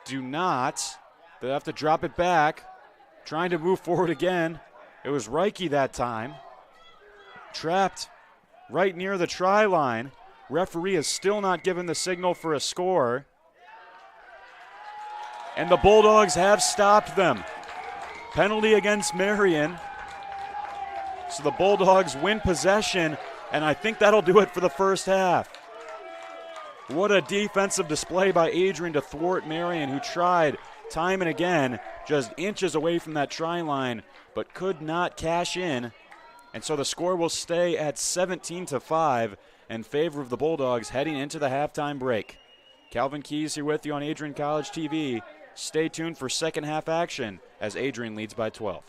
G: do not. They have to drop it back. Trying to move forward again. It was Reike that time. Trapped right near the try line. Referee has still not given the signal for a score. And the Bulldogs have stopped them. Penalty against Marian. So the Bulldogs win possession, and I think that'll do it for the first half. What a defensive display by Adrian to thwart Marian, who tried time and again, just inches away from that try line, but could not cash in. And so the score will stay at 17-5 in favor of the Bulldogs heading into the halftime break. Calvin Keys here with you on Adrian College TV. Stay tuned for second half action as Adrian leads by 12.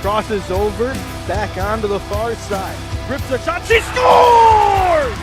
B: crosses over, back onto the far side. Rips a shot, she scores!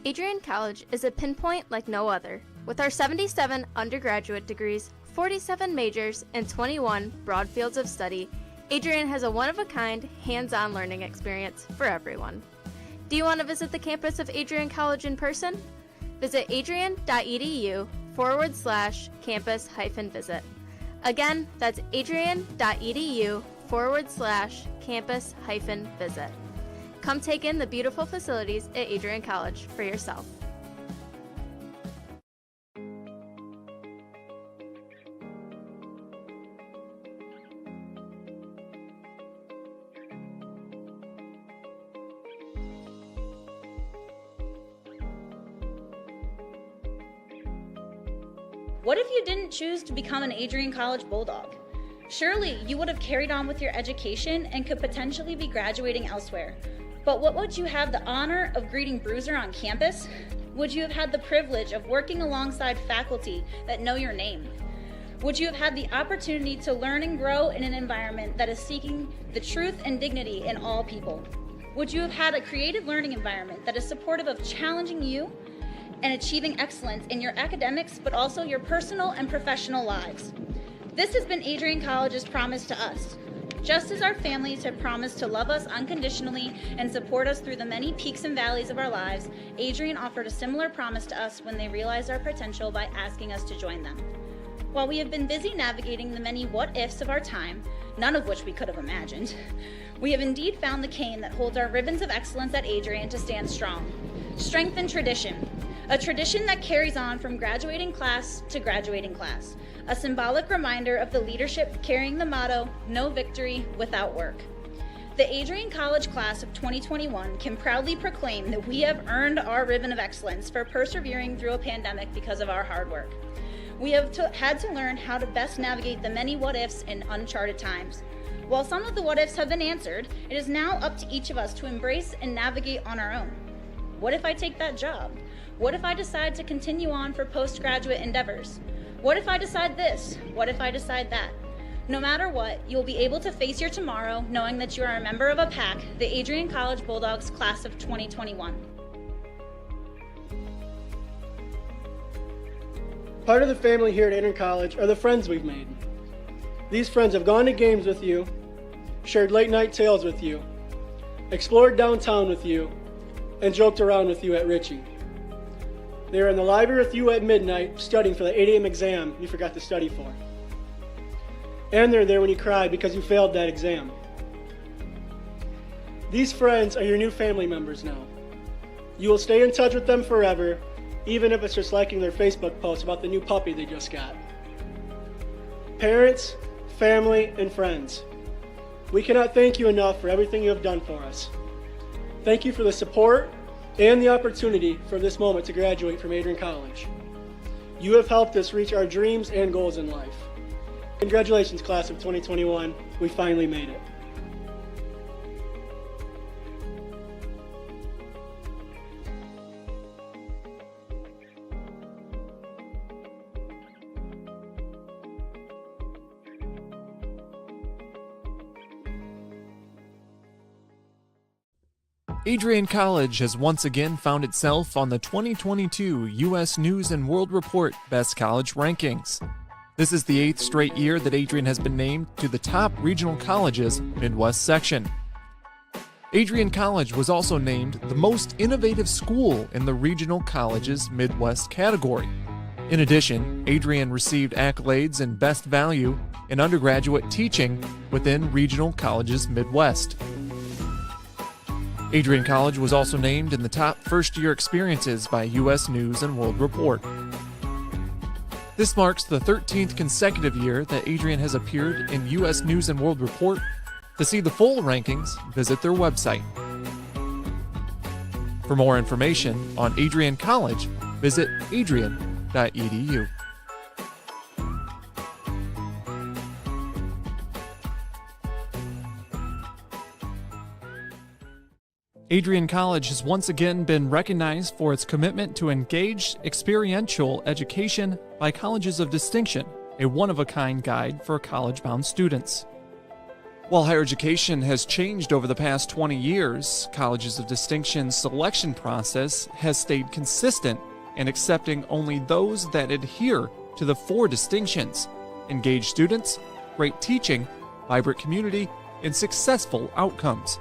D: Adrian College is a pinpoint like no other. With our 77 undergraduate degrees, 47 majors, and 21 broad fields of study, Adrian has a one-of-a-kind, hands-on learning experience for everyone. Do you want to visit the campus of Adrian College in person? Visit adrian.edu/campus-visit. Again, that's adrian.edu/campus-visit. Come take in the beautiful facilities at Adrian College for yourself.
H: What if you didn't choose to become an Adrian College Bulldog? Surely you would have carried on with your education and could potentially be graduating elsewhere. But what would you have the honor of greeting Bruiser on campus? Would you have had the privilege of working alongside faculty that know your name? Would you have had the opportunity to learn and grow in an environment that is seeking the truth and dignity in all people? Would you have had a creative learning environment that is supportive of challenging you and achieving excellence in your academics, but also your personal and professional lives? This has been Adrian College's promise to us. Just as our families have promised to love us unconditionally and support us through the many peaks and valleys of our lives, Adrian offered a similar promise to us when they realized our potential by asking us to join them. While we have been busy navigating the many what-ifs of our time, none of which we could have imagined, we have indeed found the cane that holds our ribbons of excellence at Adrian to stand strong. Strength and tradition. A tradition that carries on from graduating class to graduating class. A symbolic reminder of the leadership carrying the motto, no victory without work. The Adrian College class of 2021 can proudly proclaim that we have earned our ribbon of excellence for persevering through a pandemic because of our hard work. We have had to learn how to best navigate the many what-ifs in uncharted times. While some of the what-ifs have been answered, it is now up to each of us to embrace and navigate on our own. What if I take that job? What if I decide to continue on for postgraduate endeavors? What if I decide this? What if I decide that? No matter what, you'll be able to face your tomorrow knowing that you are a member of a pack, the Adrian College Bulldogs class of 2021.
I: Part of the family here at Adrian College are the friends we've made. These friends have gone to games with you, shared late night tales with you, explored downtown with you, and joked around with you at Ritchie. They were in the library with you at midnight studying for the 8 a.m. exam you forgot to study for. And they're there when you cried because you failed that exam. These friends are your new family members now. You will stay in touch with them forever, even if it's just liking their Facebook post about the new puppy they just got. Parents, family, and friends, we cannot thank you enough for everything you have done for us. Thank you for the support and the opportunity for this moment to graduate from Adrian College. You have helped us reach our dreams and goals in life. Congratulations, class of 2021. We finally made it.
E: Adrian College has once again found itself on the 2022 U.S. News & World Report Best College Rankings. This is the 8th straight year that Adrian has been named to the top regional colleges Midwest section. Adrian College was also named the most innovative school in the regional colleges Midwest category. In addition, Adrian received accolades in Best Value in undergraduate teaching within regional colleges Midwest. Adrian College was also named in the top first-year experiences by U.S. News & World Report. This marks the 13th consecutive year that Adrian has appeared in U.S. News & World Report. To see the full rankings, visit their website. For more information on Adrian College, visit adrian.edu. Adrian College has once again been recognized for its commitment to engaged experiential education by Colleges of Distinction, a one-of-a-kind guide for college-bound students. While higher education has changed over the past 20 years, Colleges of Distinction's selection process has stayed consistent in accepting only those that adhere to the 4 distinctions: engaged students, great teaching, vibrant community, and successful outcomes.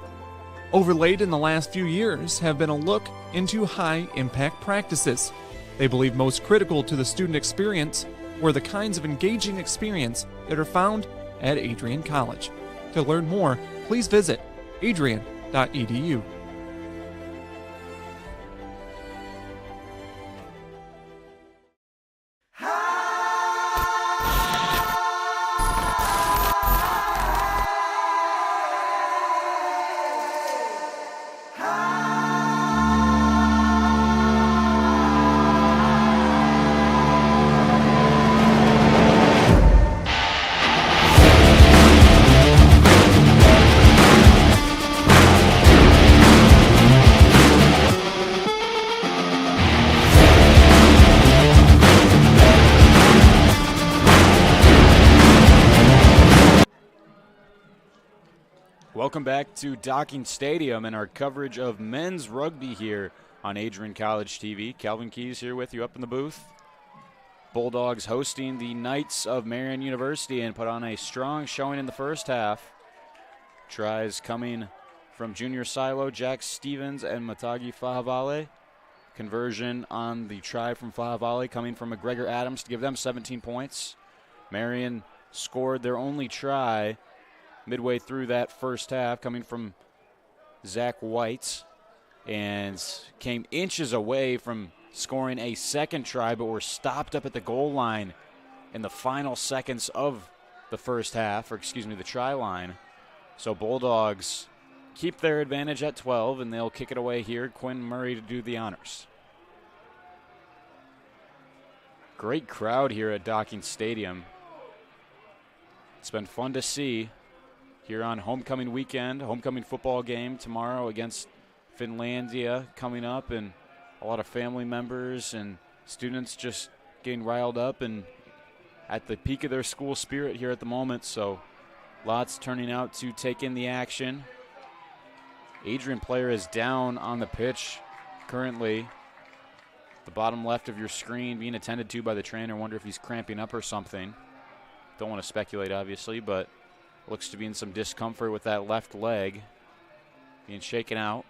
E: Overlaid in the last few years have been a look into high-impact practices. They believe most critical to the student experience were the kinds of engaging experience that are found at Adrian College. To learn more, please visit adrian.edu.
G: Welcome back to Docking Stadium and our coverage of men's rugby here on Adrian College TV. Calvin Keys here with you up in the booth. Bulldogs hosting the Knights of Marian University and put on a strong showing in the first half. Tries coming from Junior Silo, Jack Stevens, and Matagi Fahavale. Conversion on the try from Fahavale coming from McGregor Adams to give them 17 points. Marian scored their only try midway through that first half, coming from Zach White, and came inches away from scoring a second try, but were stopped up at the goal line in the final seconds of the first half, or excuse me, the try line. So Bulldogs keep their advantage at 12, and they'll kick it away here. Quinn Murray to do the honors. Great crowd here at Docking Stadium. It's been fun to see here on homecoming weekend, homecoming football game tomorrow against Finlandia coming up, and a lot of family members and students just getting riled up and at the peak of their school spirit here at the moment. So lots turning out to take in the action. Adrian player is down on the pitch currently. The bottom left of your screen being attended to by the trainer. Wonder if he's cramping up or something. Don't want to speculate, obviously, but looks to be in some discomfort with that left leg being shaken out.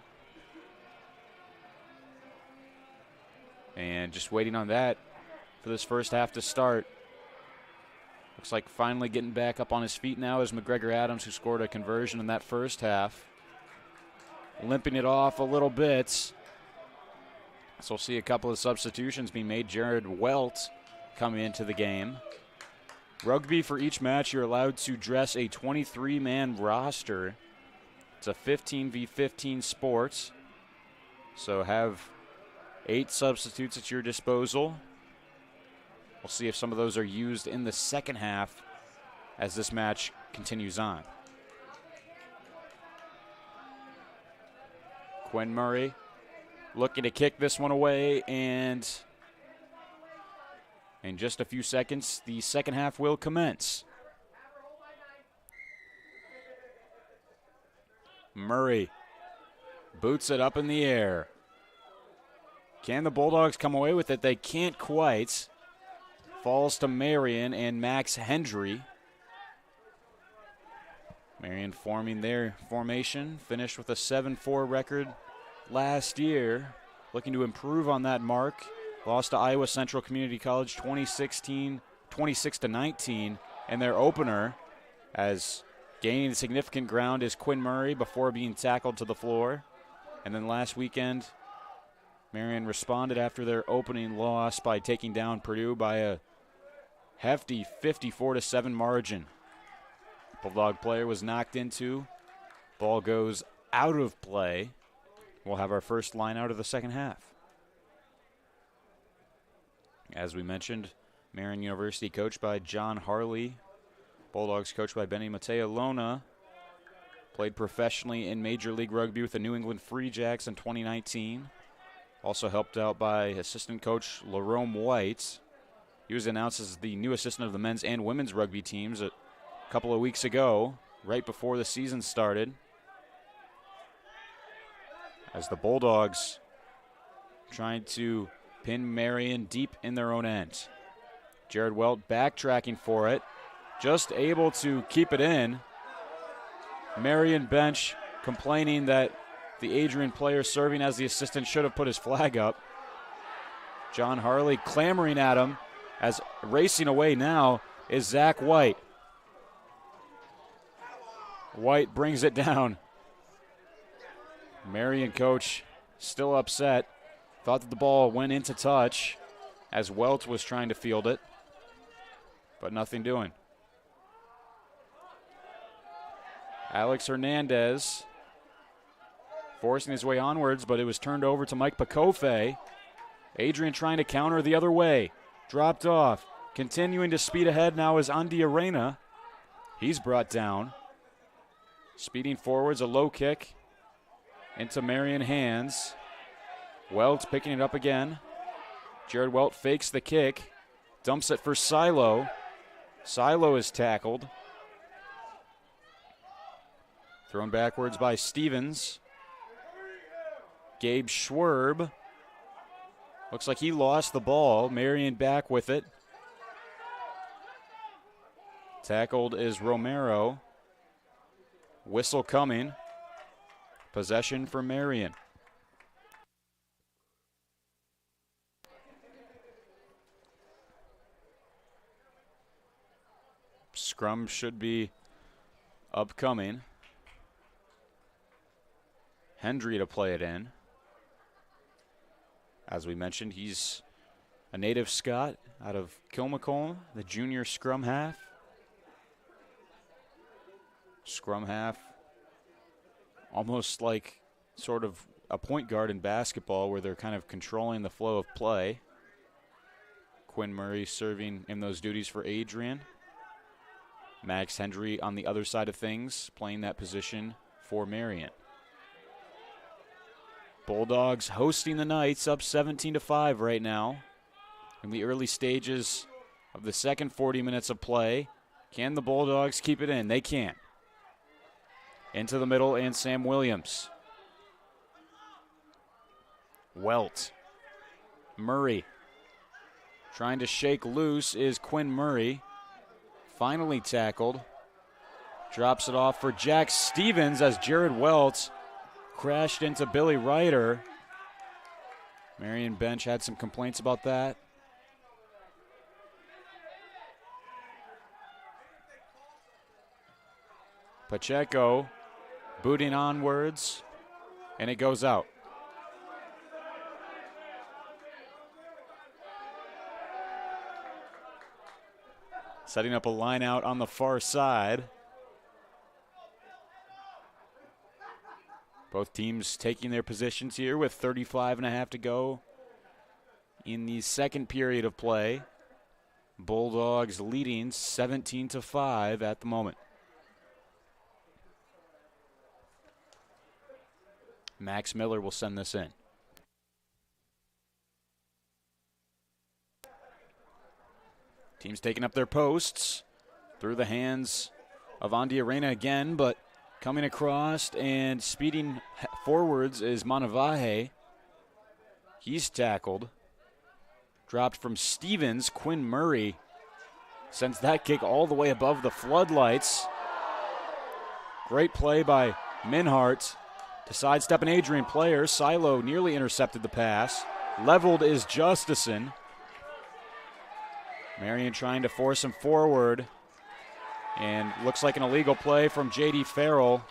G: And just waiting on that for this first half to start. Looks like finally getting back up on his feet now is McGregor Adams, who scored a conversion in that first half. Limping it off a little bit. So we'll see a couple of substitutions being made. Jared Welt coming into the game. Rugby, for each match, you're allowed to dress a 23-man roster. It's a 15v15 sport. So have 8 substitutes at your disposal. We'll see if some of those are used in the second half as this match continues on. Quinn Murray looking to kick this one away, and in just a few seconds, the second half will commence. Murray boots it up in the air. Can the Bulldogs come away with it? They can't quite. Falls to Marian and Max Hendry. Marian forming their formation, finished with a 7-4 record last year, looking to improve on that mark. Lost to Iowa Central Community College 26-19 in their opener, as gaining significant ground is Quinn Murray before being tackled to the floor. And then last weekend, Marian responded after their opening loss by taking down Purdue by a hefty 54-7 margin. Bulldog player was knocked into. Ball goes out of play. We'll have our first line out of the second half. As we mentioned, Marian University coached by John Harley. Bulldogs coached by Benny Mateo Lona. Played professionally in Major League Rugby with the New England Free Jacks in 2019. Also helped out by assistant coach Lerome White. He was announced as the new assistant of the men's and women's rugby teams a couple of weeks ago, right before the season started. As the Bulldogs trying to pin Marian deep in their own end. Jared Welt backtracking for it, just able to keep it in. Marian bench complaining that the Adrian player serving as the assistant should have put his flag up. John Harley clamoring at him, as racing away now is Zach White. White brings it down. Marian coach still upset. Thought that the ball went into touch as Welch was trying to field it, but nothing doing. Alex Hernandez forcing his way onwards, but it was turned over to Mike Pacofe. Adrian trying to counter the other way. Dropped off. Continuing to speed ahead now is Andy Arena. He's brought down. Speeding forwards, a low kick into Marian hands. Welch picking it up again. Jared Welch fakes the kick. Dumps it for Silo. Silo is tackled. Thrown backwards by Stevens. Gabe Schwerb. Looks like he lost the ball. Marian back with it. Tackled is Romero. Whistle coming. Possession for Marian. Scrum should be upcoming. Hendry to play it in. As we mentioned, he's a native Scot out of Kilmacolm, the junior scrum half. Scrum half, almost like sort of a point guard in basketball where they're kind of controlling the flow of play. Quinn Murray serving in those duties for Adrian. Max Hendry on the other side of things, playing that position for Marian. Bulldogs hosting the Knights, up 17-5 right now. In the early stages of the second 40 minutes of play, can the Bulldogs keep it in? They can. Into the middle, and Sam Williams. Welt. Murray. Trying to shake loose is Quinn Murray. Finally tackled. Drops it off for Jack Stevens as Jared Welch crashed into Billy Ryder. Marian bench had some complaints about that. Pacheco booting onwards, and it goes out. Setting up a line out on the far side. Both teams taking their positions here with 35 and a half to go in the second period of play. Bulldogs leading 17-5 at the moment. Max Miller will send this in. Teams taking up their posts through the hands of Andy Arena again, but coming across and speeding forwards is Manavahe. He's tackled. Dropped from Stevens. Quinn Murray sends that kick all the way above the floodlights. Great play by Minhart to sidestep an Adrian player. Silo nearly intercepted the pass. Leveled is Justison. Marian trying to force him forward. And looks like an illegal play from J.D. Farrell.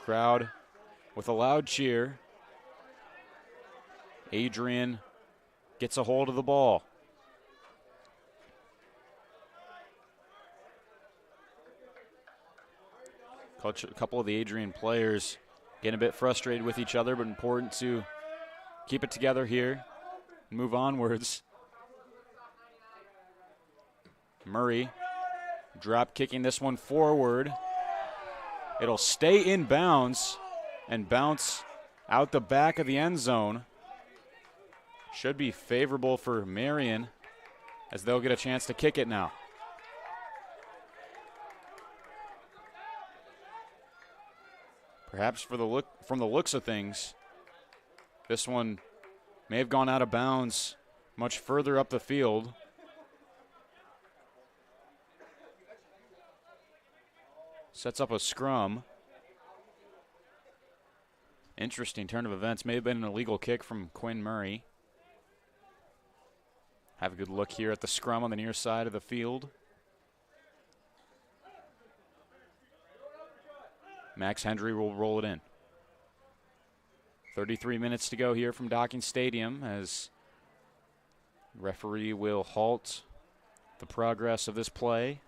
G: Crowd with a loud cheer. Adrian gets a hold of the ball. A couple of the Adrian players getting a bit frustrated with each other, but important to keep it together here and move onwards. Murray drop kicking this one forward. It'll stay in bounds and bounce out the back of the end zone. Should be favorable for Marian as they'll get a chance to kick it now. Perhaps from the looks of things, this one may have gone out of bounds much further up the field. Sets up a scrum. Interesting turn of events. May have been an illegal kick from Quinn Murray. Have a good look here at the scrum on the near side of the field. Max Hendry will roll it in. 33 minutes to go here from Docking Stadium as referee will halt the progress of this play.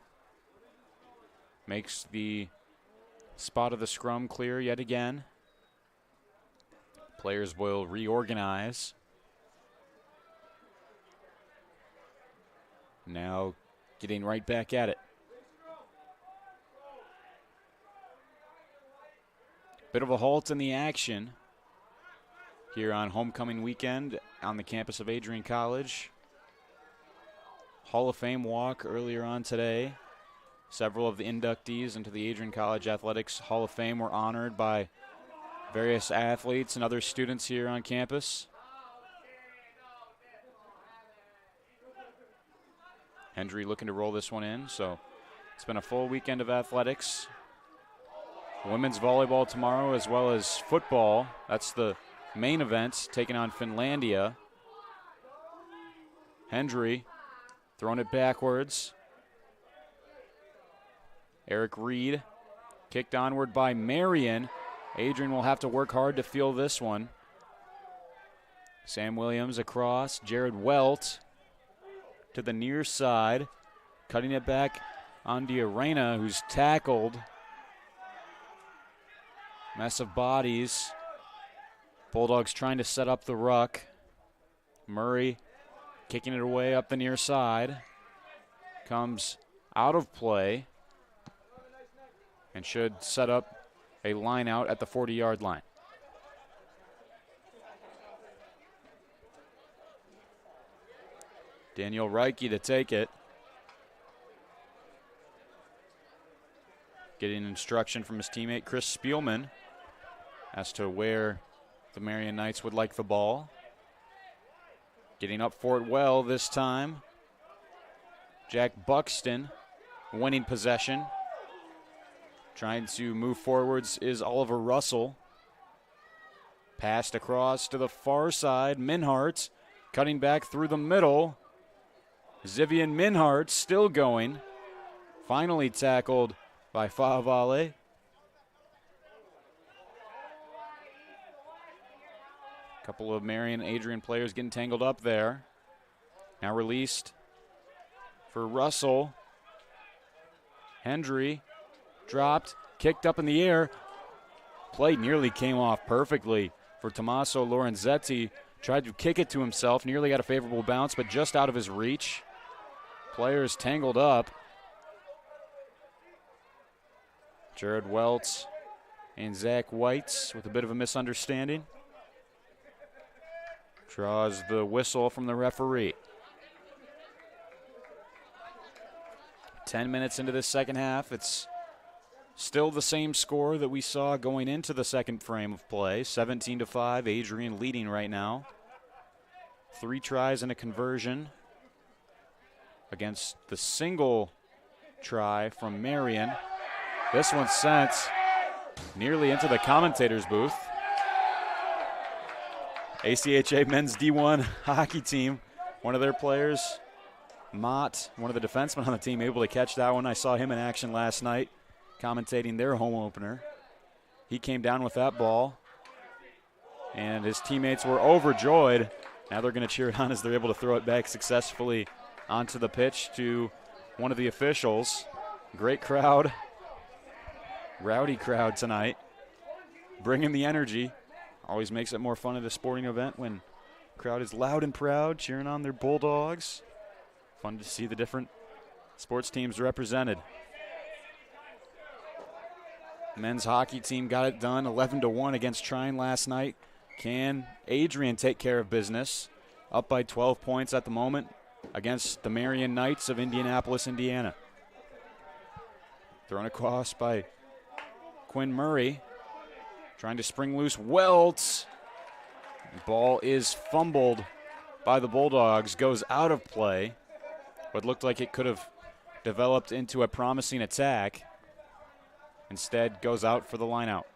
G: Makes the spot of the scrum clear yet again. Players will reorganize. Now getting right back at it. Bit of a halt in the action here on homecoming weekend on the campus of Adrian College. Hall of Fame walk earlier on today. Several of the inductees into the Adrian College Athletics Hall of Fame were honored by various athletes and other students here on campus. Hendry looking to roll this one in, so it's been a full weekend of athletics. Women's volleyball tomorrow as well as football. That's the main event, taking on Finlandia. Hendry throwing it backwards. Eric Reed kicked onward by Marian. Adrian will have to work hard to field this one. Sam Williams across. Jared Welt to the near side. Cutting it back on Arena, who's tackled. Mess of bodies. Bulldogs trying to set up the ruck. Murray kicking it away up the near side. Comes out of play and should set up a line out at the 40-yard line. Daniel Reike to take it. Getting instruction from his teammate Chris Spielman as to where the Marian Knights would like the ball. Getting up for it well this time. Jack Buxton winning possession. Trying to move forwards is Oliver Russell. Passed across to the far side. Minhart cutting back through the middle. Zivian Minhart still going. Finally tackled by Fahavale. A couple of Marian Adrian players getting tangled up there. Now released for Russell. Hendry dropped, kicked up in the air. Play nearly came off perfectly for Tommaso Lorenzetti Tried to kick it to himself, nearly got a favorable bounce, but just out of his reach. Players tangled up. Jared Welts and Zach Whites with a bit of a misunderstanding. Draws the whistle from the referee. 10 minutes into this second half. It's still the same score that we saw going into the second frame of play. 17-5, Adrian leading right now. 3 tries and a conversion against the single try from Marian. This one sent nearly into the commentator's booth. ACHA men's D1 hockey team, one of their players, Mott, one of the defensemen on the team, able to catch that one. I saw him in action last night commentating their home opener. He came down with that ball, and his teammates were overjoyed. Now they're going to cheer it on as they're able to throw it back successfully onto the pitch to one of the officials. Great crowd. Rowdy crowd tonight. Bringing the energy. Always makes it more fun at a sporting event when the crowd is loud and proud, cheering on their Bulldogs. Fun to see the different sports teams represented. Men's hockey team got it done 11-1 against Trine last night. Can Adrian take care of business? Up by 12 points at the moment against the Marian Knights of Indianapolis, Indiana. Thrown across by Quinn Murray. Trying to spring loose Welts. Ball is fumbled by the Bulldogs. Goes out of play. What looked like it could have developed into a promising attack. Instead goes out for the line out.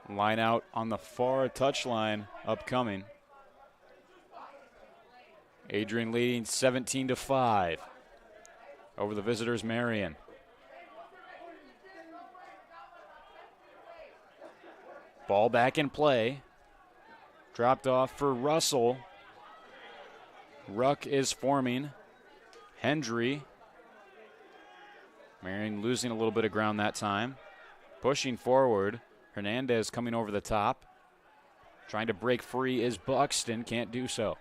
G: Line out on the far touchline upcoming. Adrian leading 17-5 over the visitors' Marian. Ball back in play. Dropped off for Russell. Ruck is forming. Hendry. Marian losing a little bit of ground that time. Pushing forward. Hernandez coming over the top. Trying to break free is Buxton. Can't do so.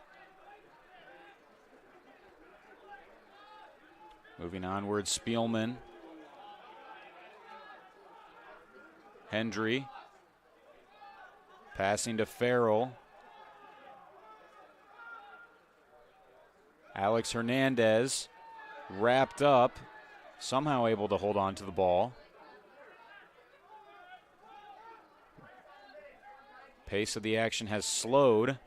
G: Moving onward, Spielman. Hendry. Passing to Farrell. Alex Hernandez wrapped up. Somehow able to hold on to the ball. Pace of the action has slowed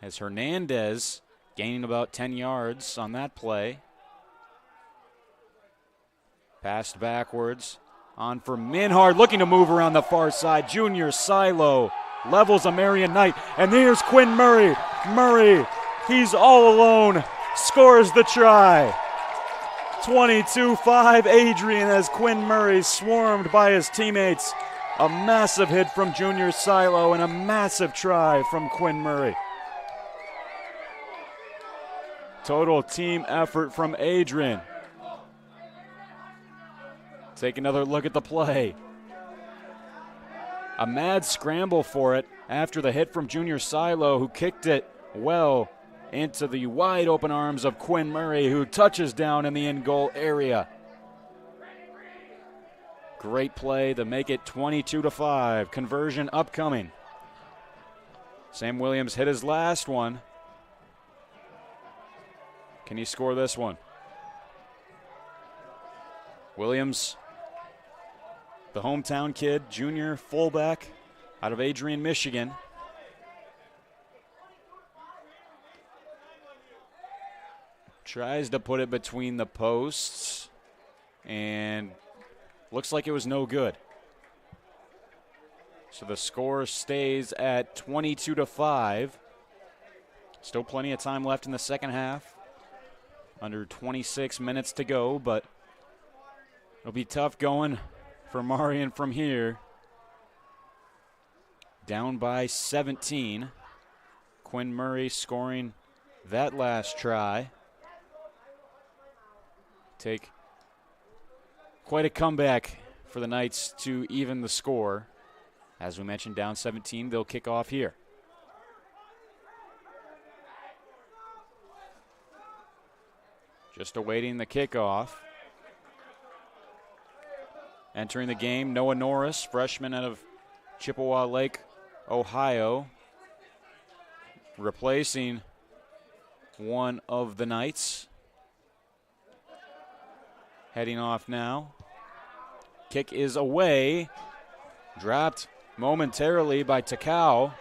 G: as Hernandez gaining about 10 yards on that play. Passed backwards. On for Minhard, looking to move around the far side. Junior Silo levels a Marian Knight. And here's Quinn Murray. Murray, he's all alone. Scores the try. 22-5 Adrian as Quinn Murray swarmed by his teammates. A massive hit from Junior Silo and a massive try from Quinn Murray. Total team effort from Adrian. Take another look at the play. A mad scramble for it after the hit from Junior Silo, who kicked it well into the wide open arms of Quinn Murray, who touches down in the in-goal area. Great play to make it 22-5. Conversion upcoming. Sam Williams hit his last one. Can he score this one? Williams, the hometown kid, junior fullback out of Adrian, Michigan. Tries to put it between the posts and looks like it was no good. So the score stays at 22-5. Still plenty of time left in the second half. Under 26 minutes to go, but it'll be tough going for Marian from here. Down by 17. Quinn Murray scoring that last try. Take quite a comeback for the Knights to even the score. As we mentioned, down 17, they'll kick off here. Just awaiting the kickoff. Entering the game, Noah Norris, freshman out of Chippewa Lake, Ohio. Replacing one of the Knights. Heading off now. Kick is away. Dropped momentarily by Takao.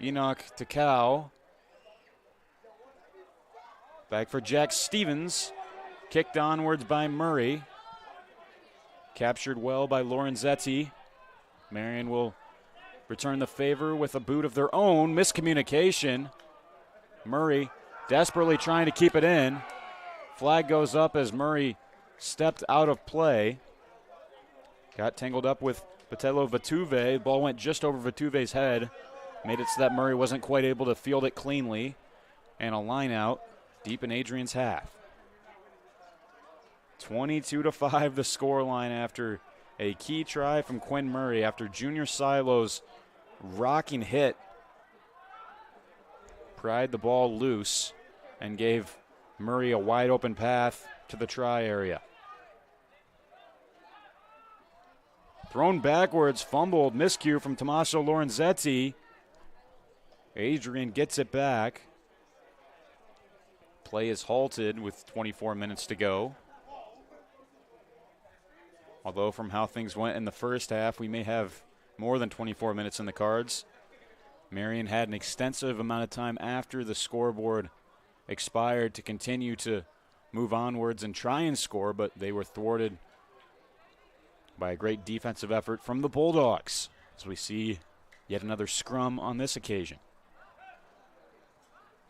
G: Enoch Takao. Back for Jack Stevens. Kicked onwards by Murray. Captured well by Lorenzetti. Marian will return the favor with a boot of their own. Miscommunication. Murray desperately trying to keep it in. Flag goes up as Murray stepped out of play. Got tangled up with Botello Vituve. Ball went just over Vituve's head. Made it so that Murray wasn't quite able to field it cleanly. And a line out deep in Adrian's half. 22-5 the scoreline after a key try from Quinn Murray after Junior Silo's rocking hit pried the ball loose and gave Murray a wide open path to the try area. Thrown backwards, fumbled, miscue from Tommaso Lorenzetti. Adrian gets it back. Play is halted with 24 minutes to go. Although from how things went in the first half, we may have more than 24 minutes in the cards. Marian had an extensive amount of time after the scoreboard expired to continue to move onwards and try and score, but they were thwarted by a great defensive effort from the Bulldogs, as we see yet another scrum on this occasion.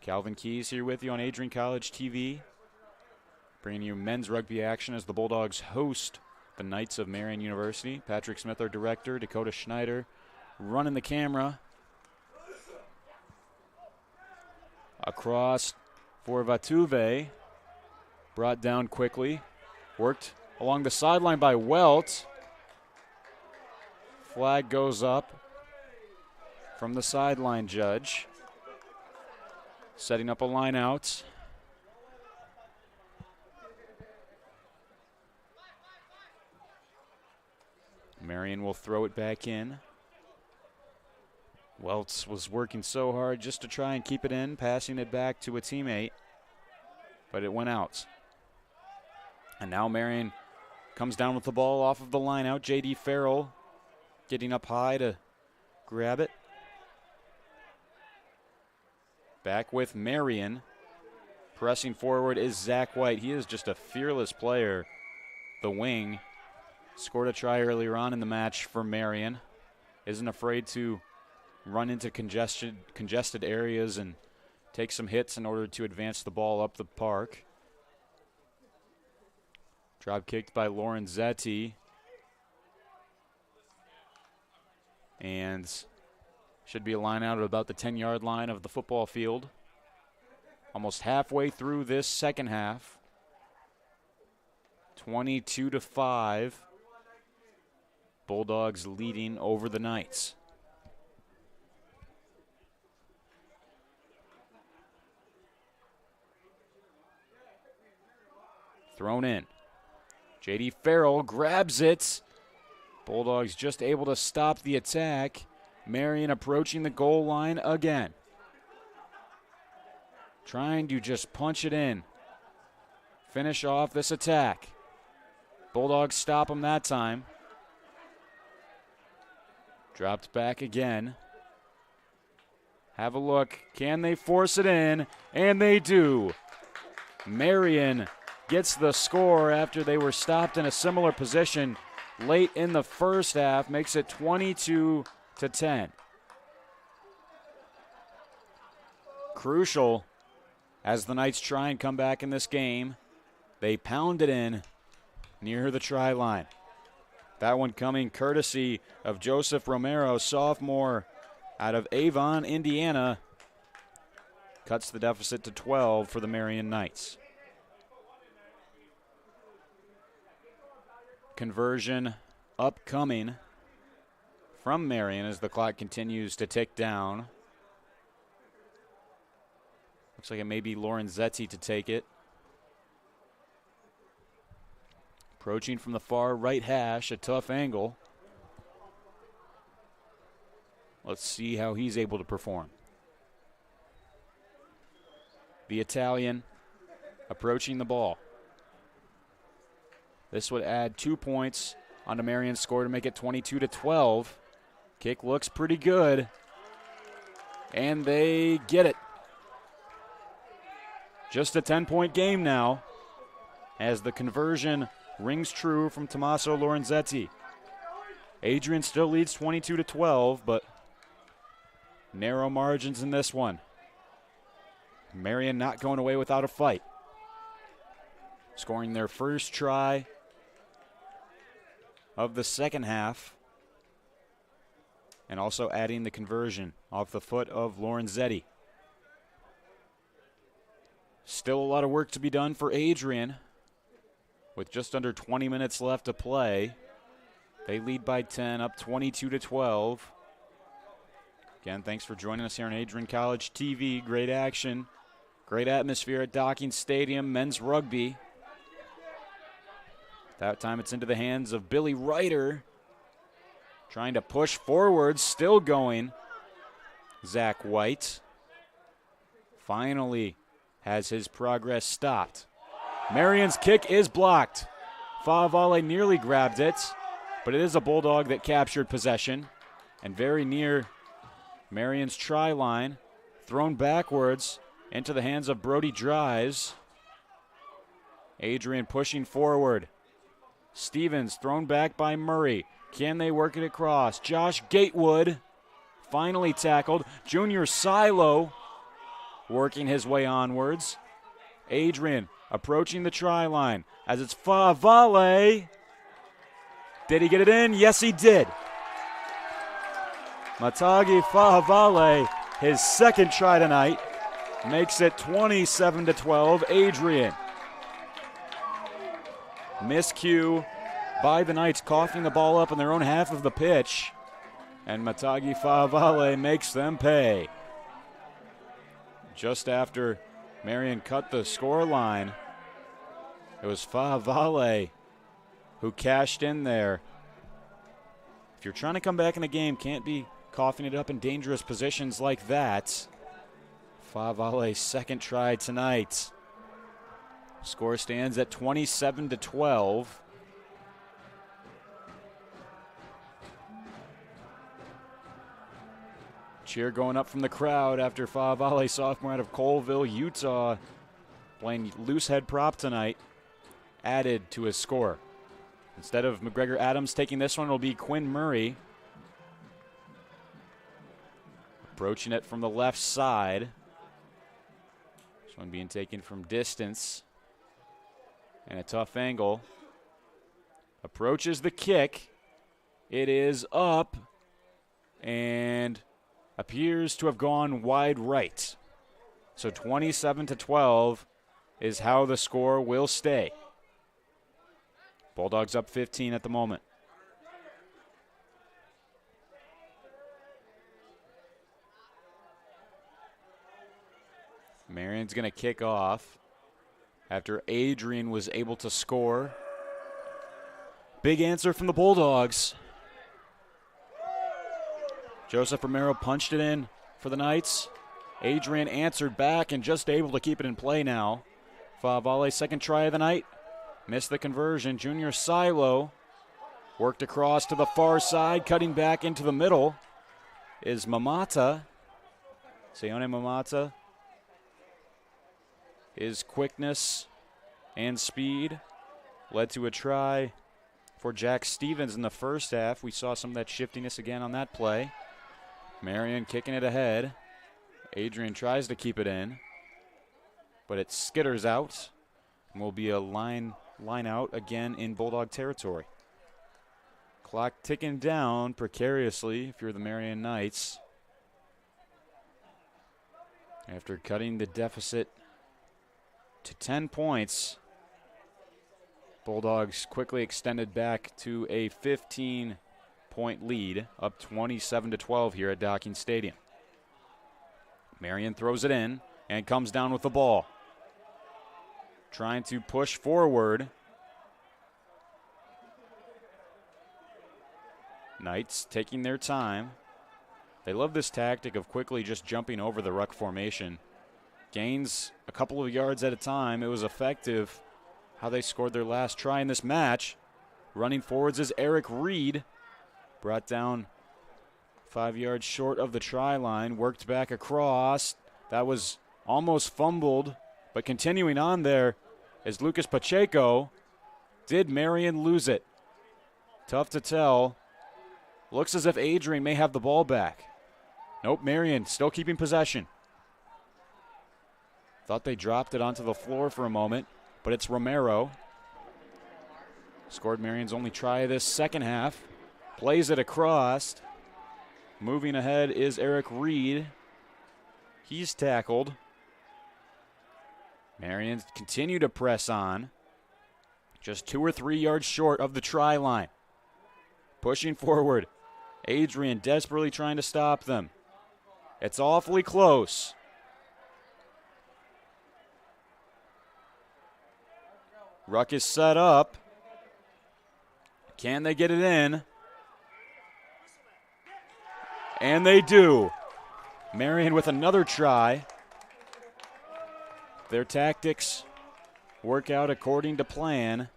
G: Calvin Keys here with you on Adrian College TV, bringing you men's rugby action as the Bulldogs host the Knights of Marian University. Patrick Smith, our director, Dakota Schneider running the camera. Across for Vatuve, brought down quickly, worked along the sideline by Welt. Flag goes up from the sideline judge. Setting up a line out. Marian will throw it back in. Welts was working so hard just to try and keep it in, passing it back to a teammate, but it went out. And now Marian comes down with the ball off of the line out. J.D. Farrell getting up high to grab it. Back with Marian. Pressing forward is Zach White. He is just a fearless player. The wing scored a try earlier on in the match for Marian. Isn't afraid to run into congested areas and take some hits in order to advance the ball up the park. Drop kicked by Lorenzetti. And should be a line out at about the 10-yard line of the football field. Almost halfway through this second half. 22-5. Bulldogs leading over the Knights. Thrown in. J.D. Farrell grabs it. Bulldogs just able to stop the attack. Marian approaching the goal line again. Trying to just punch it in. Finish off this attack. Bulldogs stop him that time. Dropped back again. Have a look. Can they force it in? And they do. Marian gets the score after they were stopped in a similar position late in the first half. Makes it 22-10. Crucial as the Knights try and come back in this game. They pound it in near the try line. That one coming courtesy of Joseph Romero, sophomore out of Avon, Indiana. Cuts the deficit to 12 for the Marian Knights. conversion upcoming from Marian as the clock continues to tick down. Looks like it may be Lorenzetti to take it. Approaching from the far right hash, a tough angle. Let's see how he's able to perform. The Italian approaching the ball. This would add 2 points onto Marian's score to make it 22-12. Kick looks pretty good. And they get it. Just a 10-point game now as the conversion rings true from Tommaso Lorenzetti. Adrian still leads 22-12, but narrow margins in this one. Marian not going away without a fight. Scoring their first try of the second half. And also adding the conversion off the foot of Lorenzetti. Still a lot of work to be done for Adrian. With just under 20 minutes left to play. They lead by 10, up 22-12. Again, thanks for joining us here on Adrian College TV. Great action, great atmosphere at Docking Stadium, men's rugby. That time it's into the hands of Billy Ryder. Trying to push forward, still going. Zach White finally has his progress stopped. Marian's kick is blocked. Favale nearly grabbed it, but it is a Bulldog that captured possession. And very near Marian's try line, thrown backwards into the hands of Brody Dries. Adrian pushing forward. Stevens thrown back by Murray. Can they work it across? Josh Gatewood finally tackled. Junior Silo working his way onwards. Adrian approaching the try line as it's Favale. Did he get it in? Yes, he did. Matagi Favale, his second try tonight, makes it 27-12. Adrian. Miscue by the Knights, coughing the ball up in their own half of the pitch. And Matagi Favale makes them pay. Just after Marian cut the score line, it was Favale who cashed in there. If you're trying to come back in a game, can't be coughing it up in dangerous positions like that. Favale's second try tonight. Score stands at 27-12. Cheer going up from the crowd after Favale, sophomore out of Colville, Utah, playing loose head prop tonight, added to his score. Instead of McGregor Adams taking this one, it'll be Quinn Murray. Approaching it from the left side. This one being taken from distance. And a tough angle. Approaches the kick. It is up and appears to have gone wide right. So 27-12 is how the score will stay. Bulldogs up 15 at the moment. Marian's going to kick off after Adrian was able to score. Big answer from the Bulldogs. Joseph Romero punched it in for the Knights. Adrian answered back and just able to keep it in play now. Favale's second try of the night. Missed the conversion. Junior Silo worked across to the far side, cutting back into the middle is Mamata. Seone Mamata. His quickness and speed led to a try for Jack Stevens in the first half. We saw some of that shiftiness again on that play. Marian kicking it ahead. Adrian tries to keep it in, but it skitters out and will be a line out again in Bulldog territory. Clock ticking down precariously if you're the Marian Knights. After cutting the deficit to 10 points, Bulldogs quickly extended back to a 15-point lead, up 27-12 here at Docking Stadium. Marian throws it in and comes down with the ball. Trying to push forward. Knights taking their time. They love this tactic of quickly just jumping over the ruck formation. Gains a couple of yards at a time. It was effective how they scored their last try in this match. Running forwards is Eric Reed. Brought down 5 yards short of the try line. Worked back across. That was almost fumbled. But continuing on there is Lucas Pacheco. Did Marian lose it? Tough to tell. Looks as if Adrian may have the ball back. Nope, Marian still keeping possession. Thought they dropped it onto the floor for a moment, but it's Romero. Scored Marian's only try of this second half. Plays it across. Moving ahead is Eric Reed. He's tackled. Marian continue to press on. Just 2 or 3 yards short of the try line. Pushing forward. Adrian desperately trying to stop them. It's awfully close. Ruck is set up. Can they get it in? And they do. Marian with another try. Their tactics work out according to plan.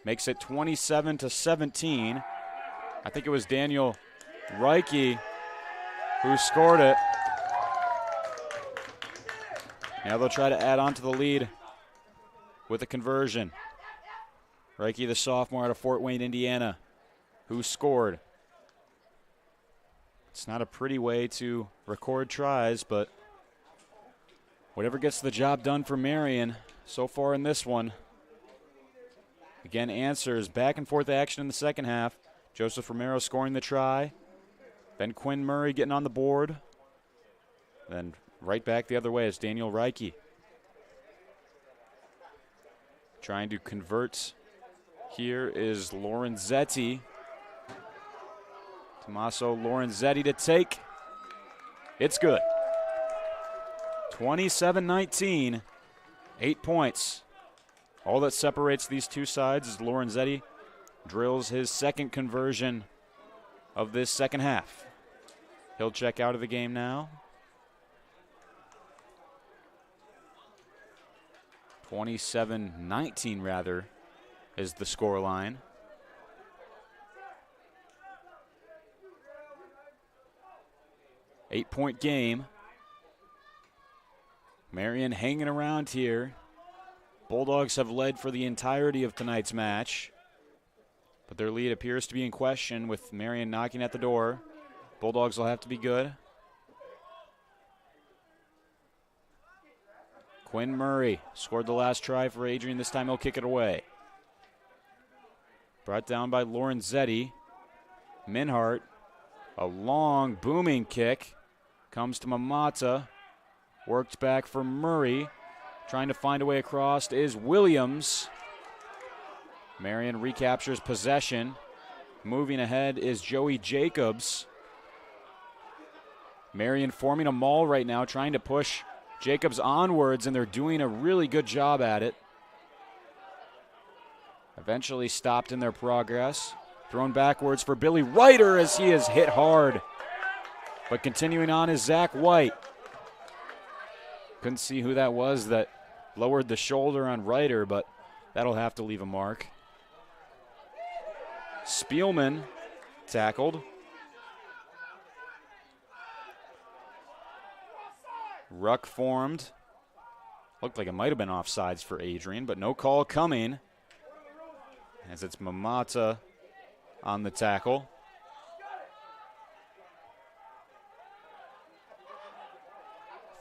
G: Makes it 27-17. I think it was Daniel Reike who scored it. Now they'll try to add on to the lead with a conversion. Reike, the sophomore out of Fort Wayne, Indiana, who scored. It's not a pretty way to record tries, but whatever gets the job done for Marian so far in this one. Again, answers, back and forth action in the second half. Joseph Romero scoring the try. Then Quinn Murray getting on the board. Then right back the other way is Daniel Reike. Trying to convert here is Lorenzetti. Tommaso Lorenzetti to take. It's good. 27-19, 8 points. All that separates these two sides is Lorenzetti drills his second conversion of this second half. He'll check out of the game now. 27-19 rather is the score line. Eight-point game. Marian hanging around here. Bulldogs have led for the entirety of tonight's match, but their lead appears to be in question with Marian knocking at the door. Bulldogs will have to be good. Quinn Murray scored the last try for Adrian. This time he'll kick it away. Brought down by Lorenzetti. Minhart, a long booming kick. Comes to Mamata. Worked back for Murray. Trying to find a way across is Williams. Marian recaptures possession. Moving ahead is Joey Jacobs. Marian forming a maul right now, trying to push Jacobs onwards, and they're doing a really good job at it. Eventually stopped in their progress. Thrown backwards for Billy Ryder as he is hit hard. But continuing on is Zach White. Couldn't see who that was that lowered the shoulder on Ryder, but that'll have to leave a mark. Spielman tackled. Ruck formed. Looked like it might have been offsides for Adrian, but no call coming as it's Mamata on the tackle.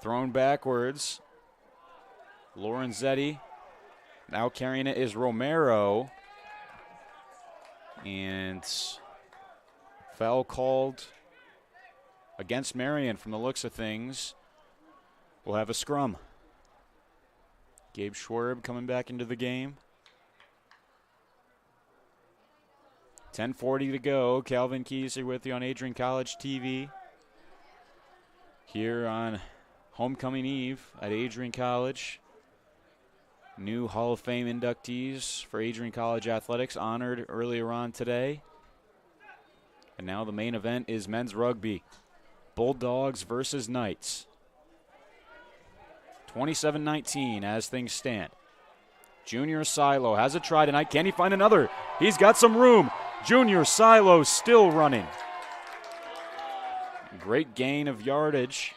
G: Thrown backwards. Lorenzetti. Now carrying it is Romero. And foul called against Marian from the looks of things. We'll have a scrum. Gabe Schwerb coming back into the game. 10:40 to go. Calvin Keys here with you on Adrian College TV. Here on homecoming eve at Adrian College. New Hall of Fame inductees for Adrian College athletics honored earlier on today. And now the main event is men's rugby. Bulldogs versus Knights. 27-19 as things stand. Junior Silo has a try tonight. Can he find another? He's got some room. Junior Silo still running. Great gain of yardage.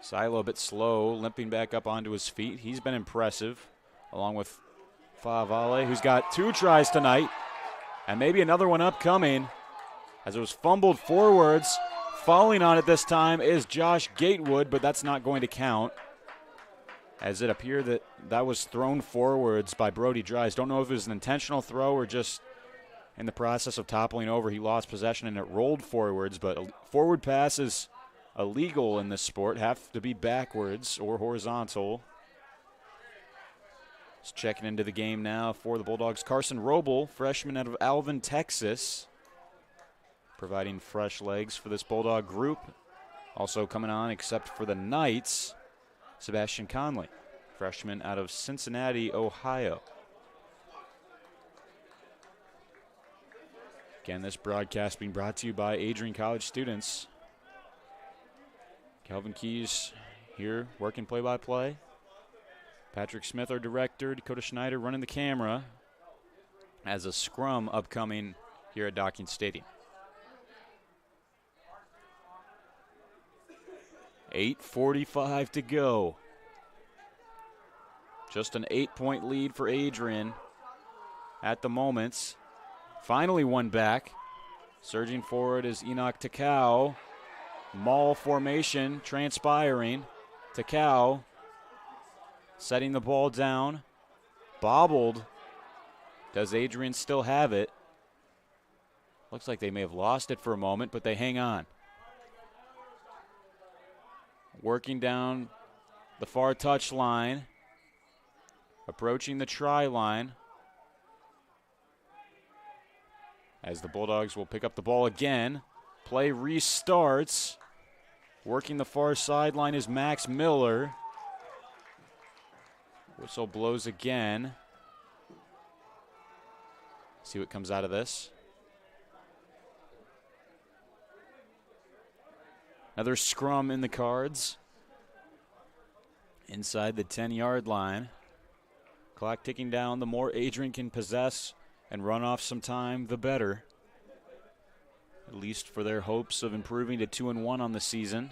G: Silo a bit slow, limping back up onto his feet. He's been impressive, along with Favale, who's got 2 tries tonight, and maybe another one upcoming, as it was fumbled forwards. Falling on it this time is Josh Gatewood, but that's not going to count, as it appeared that that was thrown forwards by Brody Dries. Don't know if it was an intentional throw or just in the process of toppling over, he lost possession and it rolled forwards, but a forward pass is illegal in this sport, have to be backwards or horizontal. Just checking into the game now for the Bulldogs. Carson Roble, freshman out of Alvin, Texas, providing fresh legs for this Bulldog group. Also coming on, except for the Knights, Sebastian Conley, freshman out of Cincinnati, Ohio. Again, this broadcast being brought to you by Adrian College students. Calvin Keys here working play-by-play. Patrick Smith, our director. Dakota Schneider running the camera as a scrum upcoming here at Docking Stadium. 8:45 to go. Just an 8-point lead for Adrian at the moment. Finally one back. Surging forward is Enoch Takau. Maul formation transpiring. Takau setting the ball down. Bobbled. Does Adrian still have it? Looks like they may have lost it for a moment, but they hang on. Working down the far touch line. Approaching the try line. As the Bulldogs will pick up the ball again. Play restarts. Working the far sideline is Max Miller. Whistle blows again. See what comes out of this. Another scrum in the cards. Inside the 10-yard line. Clock ticking down. The more Adrian can possess and run off some time, the better. At least for their hopes of improving to 2-1 on the season.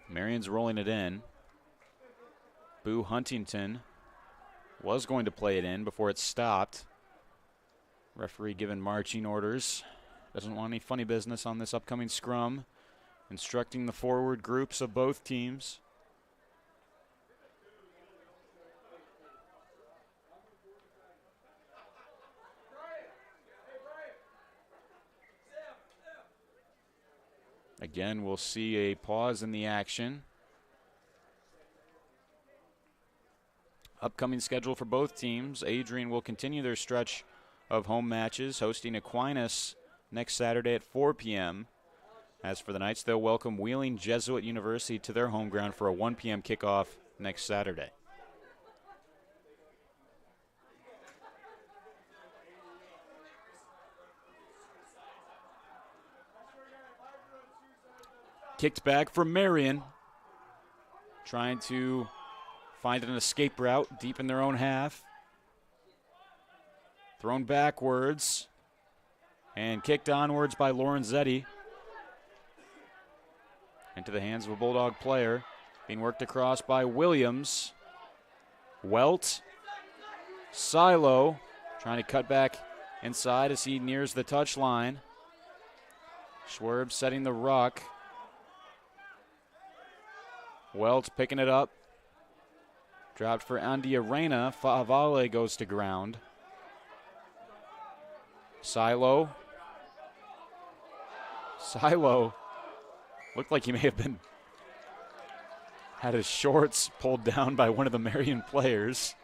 G: Marian's rolling it in. Boo Huntington was going to play it in before it stopped. Referee given marching orders. Doesn't want any funny business on this upcoming scrum. Instructing the forward groups of both teams. Again, we'll see a pause in the action. Upcoming schedule for both teams. Adrian will continue their stretch of home matches, hosting Aquinas next Saturday at 4 p.m. As for the Knights, they'll welcome Wheeling Jesuit University to their home ground for a 1 p.m. kickoff next Saturday. Kicked back from Marian. Trying to find an escape route deep in their own half. Thrown backwards. And kicked onwards by Lorenzetti. Into the hands of a Bulldog player. Being worked across by Williams. Welt. Silo. Trying to cut back inside as he nears the touch line. Schwerb setting the ruck. Welts picking it up. Dropped for Andy Arena. Favale goes to ground. Silo. Silo looked like he may have been had his shorts pulled down by one of the Marian players.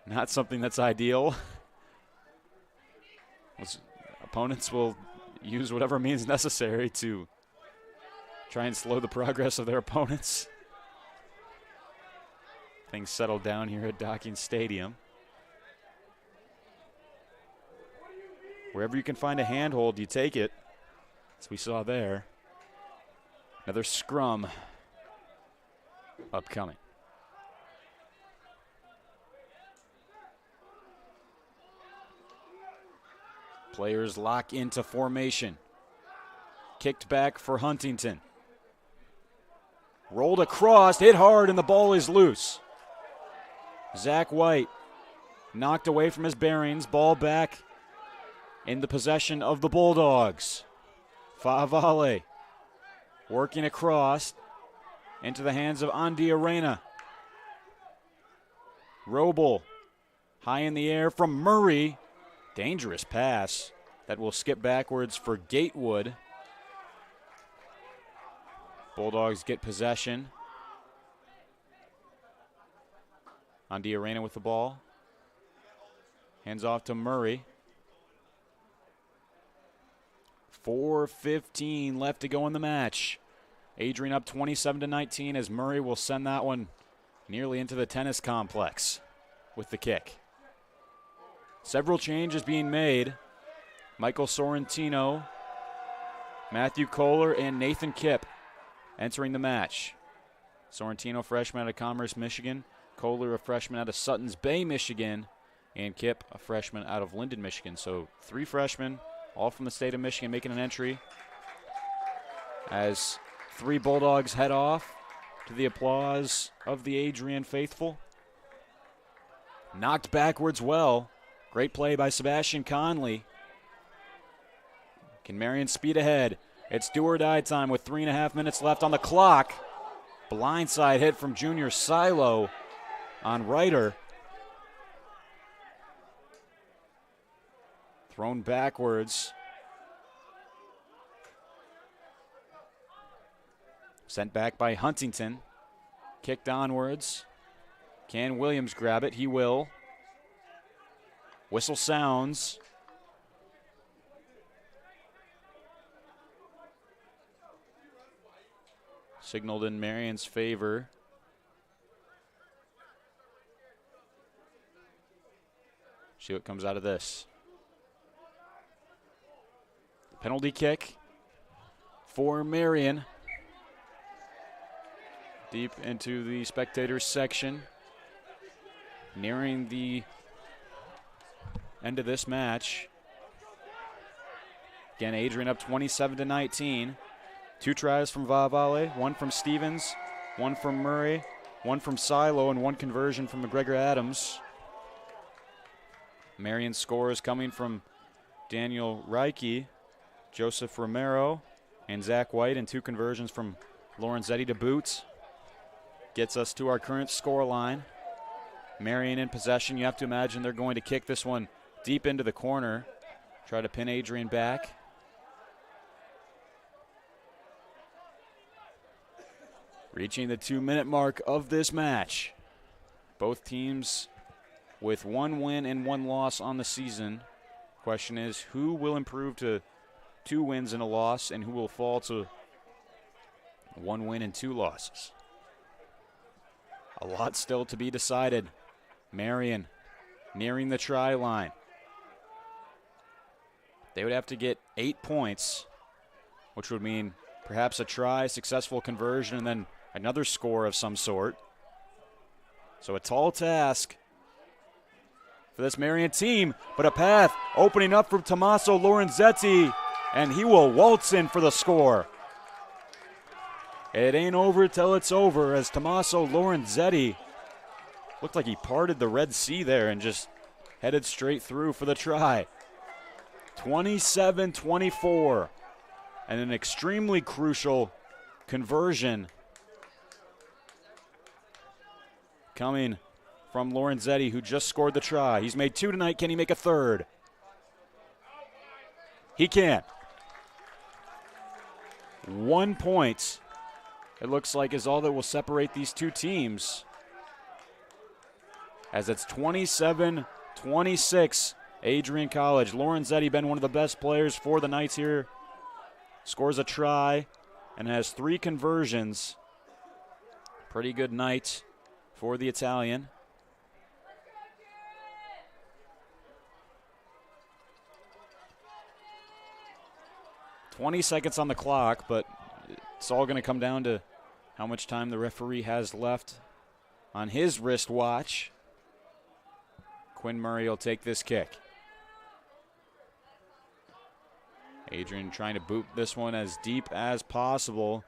G: Not something that's ideal. Opponents will use whatever means necessary to try and slow the progress of their opponents. Things settled down here at Docking Stadium. Wherever you can find a handhold, you take it, as we saw there. Another scrum upcoming. Players lock into formation. Kicked back for Huntington. Rolled across, hit hard, and the ball is loose. Zach White knocked away from his bearings. Ball back in the possession of the Bulldogs. Favale working across into the hands of Andy Arena. Roble high in the air from Murray. Dangerous pass that will skip backwards for Gatewood. Bulldogs get possession. Andy Arena with the ball. Hands off to Murray. 4:15 left to go in the match. Adrian up 27-19 as Murray will send that one nearly into the tennis complex with the kick. Several changes being made. Michael Sorrentino, Matthew Kohler, and Nathan Kipp entering the match. Sorrentino, freshman out of Commerce, Michigan. Kohler, a freshman out of Suttons Bay, Michigan. And Kipp, a freshman out of Linden, Michigan. So 3 freshmen, all from the state of Michigan, making an entry. As 3 Bulldogs head off to the applause of the Adrian faithful. Knocked backwards well. Great play by Sebastian Conley. Can Marian speed ahead? It's do or die time with 3.5 minutes left on the clock. Blindside hit from Junior Silo on Ryder. Thrown backwards. Sent back by Huntington. Kicked onwards. Can Williams grab it? He will. Whistle sounds. Signaled in Marian's favor. See what comes out of this. Penalty kick for Marian. Deep into the spectators section. Nearing the end of this match. Again, Adrian up 27-19. 2 tries from Vavale, 1 from Stevens, 1 from Murray, 1 from Silo, and 1 conversion from McGregor Adams. Marian's scores coming from Daniel Reike, Joseph Romero, and Zach White, and 2 conversions from Lorenzetti to boot. Gets us to our current score line. Marian in possession. You have to imagine they're going to kick this one deep into the corner. Try to pin Adrian back. Reaching the 2-minute mark of this match. Both teams with 1 win and 1 loss on the season. Question is, who will improve to 2 wins and a loss, and who will fall to 1 win and 2 losses? A lot still to be decided. Marian nearing the try line. They would have to get 8 points, which would mean perhaps a try, successful conversion, and then another score of some sort. So a tall task for this Marian team, but a path opening up for Tommaso Lorenzetti, and he will waltz in for the score. It ain't over till it's over, as Tommaso Lorenzetti looked like he parted the Red Sea there and just headed straight through for the try. 27-24, and an extremely crucial conversion coming from Lorenzetti, who just scored the try. He's made 2 tonight. Can he make a 3rd? He can. 1 point it looks like, is all that will separate these two teams. As it's 27-26, Adrian College. Lorenzetti, been one of the best players for the Knights here, scores a try and has 3 conversions. Pretty good night for the Italian. "20 seconds on the clock, but it's all going to come down to how much time the referee has left on his wristwatch. Quinn Murray will take this kick. Adrian trying to boot this one as deep as possible.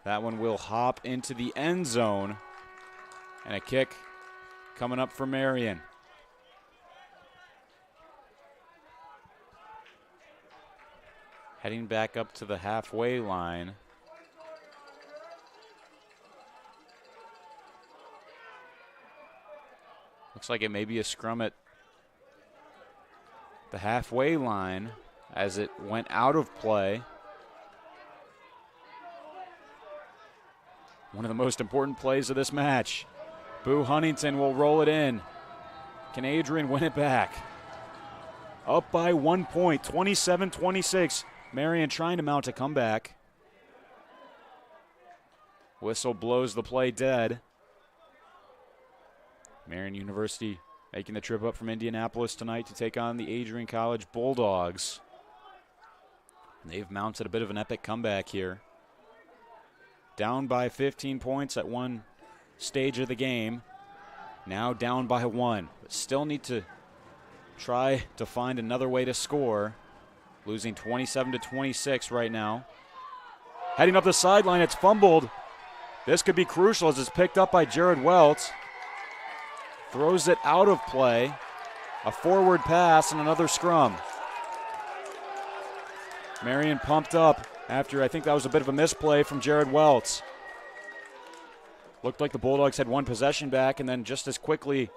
G: That one will hop into the end zone. And a kick coming up for Marian. Heading back up to the halfway line. Looks like it may be a scrum at the halfway line as it went out of play. One of the most important plays of this match. Boo Huntington will roll it in. Can Adrian win it back? Up by 1 point, 27-26. Marian trying to mount a comeback. Whistle blows the play dead. Marian University making the trip up from Indianapolis tonight to take on the Adrian College Bulldogs. They've mounted a bit of an epic comeback here. Down by 15 points at one stage of the game. Now down by 1, but still need to try to find another way to score. Losing 27-26 right now. Heading up the sideline, it's fumbled. This could be crucial as it's picked up by Jared Welts. Throws it out of play. A forward pass and another scrum. Marian pumped up after I think that was a bit of a misplay from Jared Welts. Looked like the Bulldogs had one possession back and then just as quickly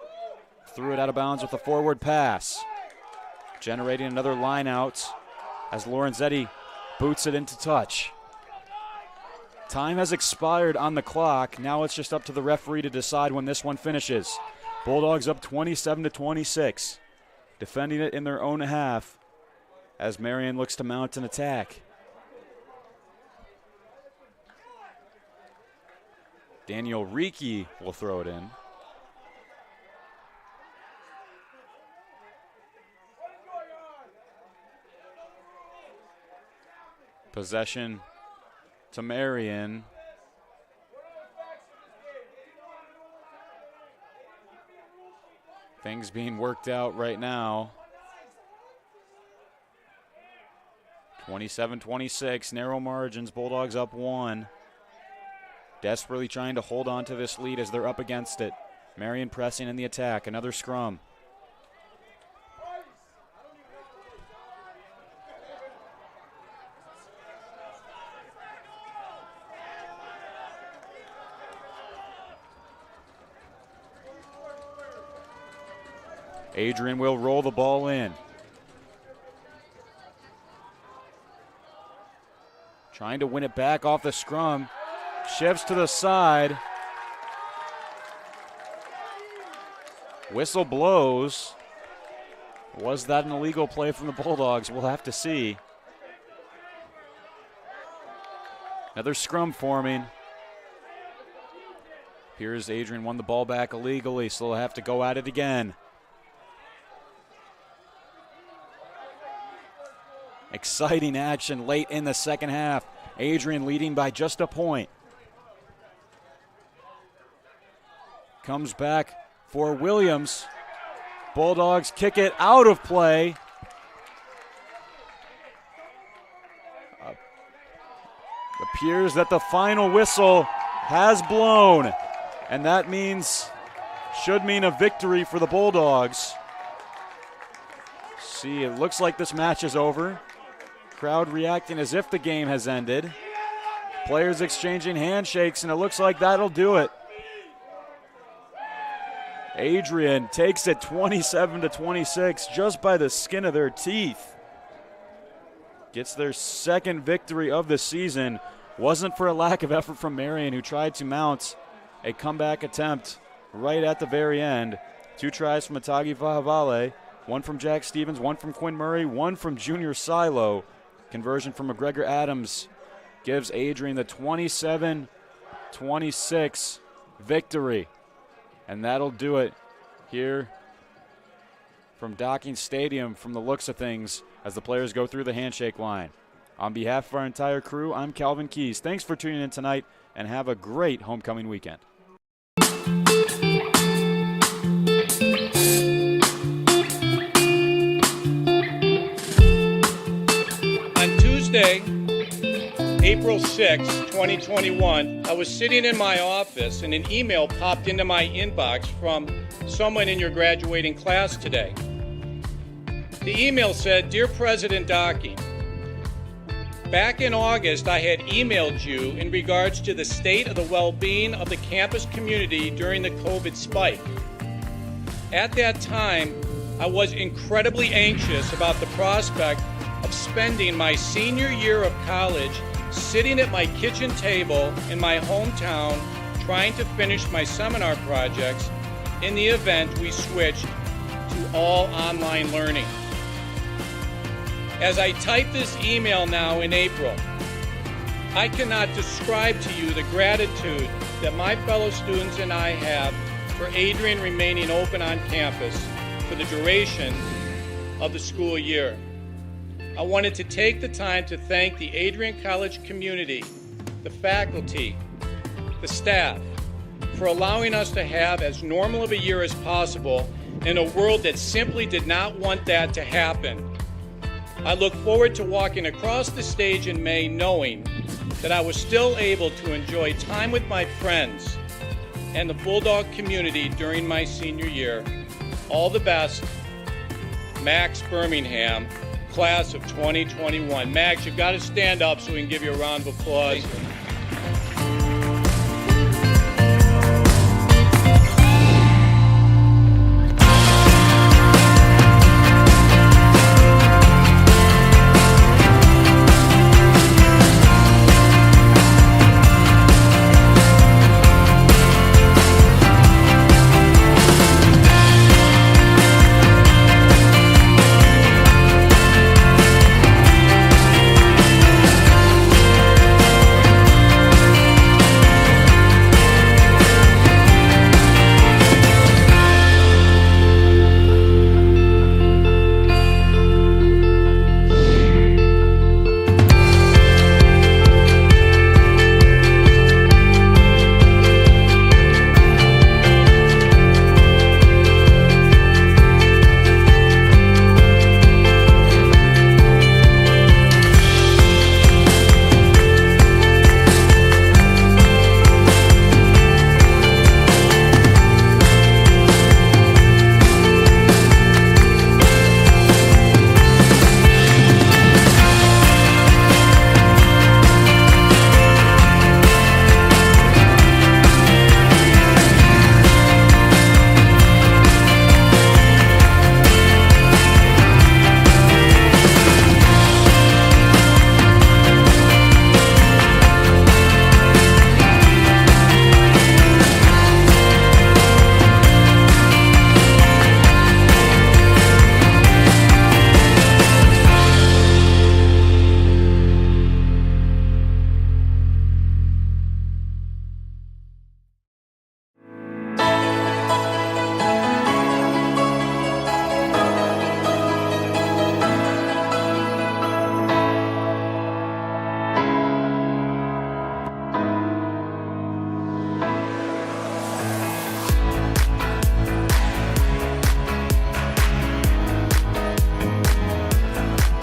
G: threw it out of bounds with a forward pass. Generating another line out as Lorenzetti boots it into touch. Time has expired on the clock. Now it's just up to the referee to decide when this one finishes. Bulldogs up 27-26. Defending it in their own half as Marian looks to mount an attack. Daniel Ricci will throw it in. Possession to Marian. Things being worked out right now. 27-26, narrow margins, Bulldogs up 1. Desperately trying to hold on to this lead as they're up against it. Marian pressing in the attack, another scrum. Adrian will roll the ball in. Trying to win it back off the scrum. Shifts to the side. Whistle blows. Was that an illegal play from the Bulldogs? We'll have to see. Another scrum forming. Appears Adrian won the ball back illegally, so they'll have to go at it again. Exciting action late in the second half. Adrian leading by just a point. Comes back for Williams. Bulldogs kick it out of play. Appears that the final whistle has blown, and that should mean a victory for the Bulldogs. See, it looks like this match is over. Crowd reacting as if the game has ended. Players exchanging handshakes, and it looks like that'll do it. Adrian takes it 27-26 just by the skin of their teeth. Gets their second victory of the season, Wasn't for a lack of effort from Marian, who tried to mount a comeback attempt right at the very end. 2 tries from Atagi Vahavale, 1 from Jack Stevens, 1 from Quinn Murray, 1 from Junior Silo. Conversion from McGregor Adams gives Adrian the 27-26 victory. And that'll do it here from Docking Stadium from the looks of things as the players go through the handshake line. On behalf of our entire crew, I'm Calvin Keys. Thanks for tuning in tonight and have a great homecoming weekend.
F: On Tuesday, April 6, 2021, I was sitting in my office and an email popped into my inbox from someone in your graduating class today. The email said, "Dear President Docking, back in August, I had emailed you in regards to the state of the well-being of the campus community during the COVID spike. At that time, I was incredibly anxious about the prospect of spending my senior year of college sitting at my kitchen table in my hometown trying to finish my seminar projects in the event we switched to all online learning. As I type this email now in April, I cannot describe to you the gratitude that my fellow students and I have for Adrian remaining open on campus for the duration of the school year. I wanted to take the time to thank the Adrian College community, the faculty, the staff, for allowing us to have as normal of a year as possible in a world that simply did not want that to happen. I look forward to walking across the stage in May knowing that I was still able to enjoy time with my friends and the Bulldog community during my senior year. All the best, Max Birmingham, class of 2021. Max, you've got to stand up so we can give you a round of applause.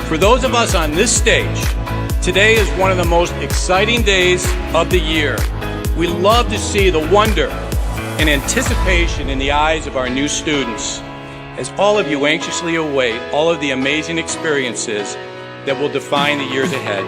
F: For those of us on this stage, today is one of the most exciting days of the year. We love to see the wonder and anticipation in the eyes of our new students, as all of you anxiously await all of the amazing experiences that will define the years ahead.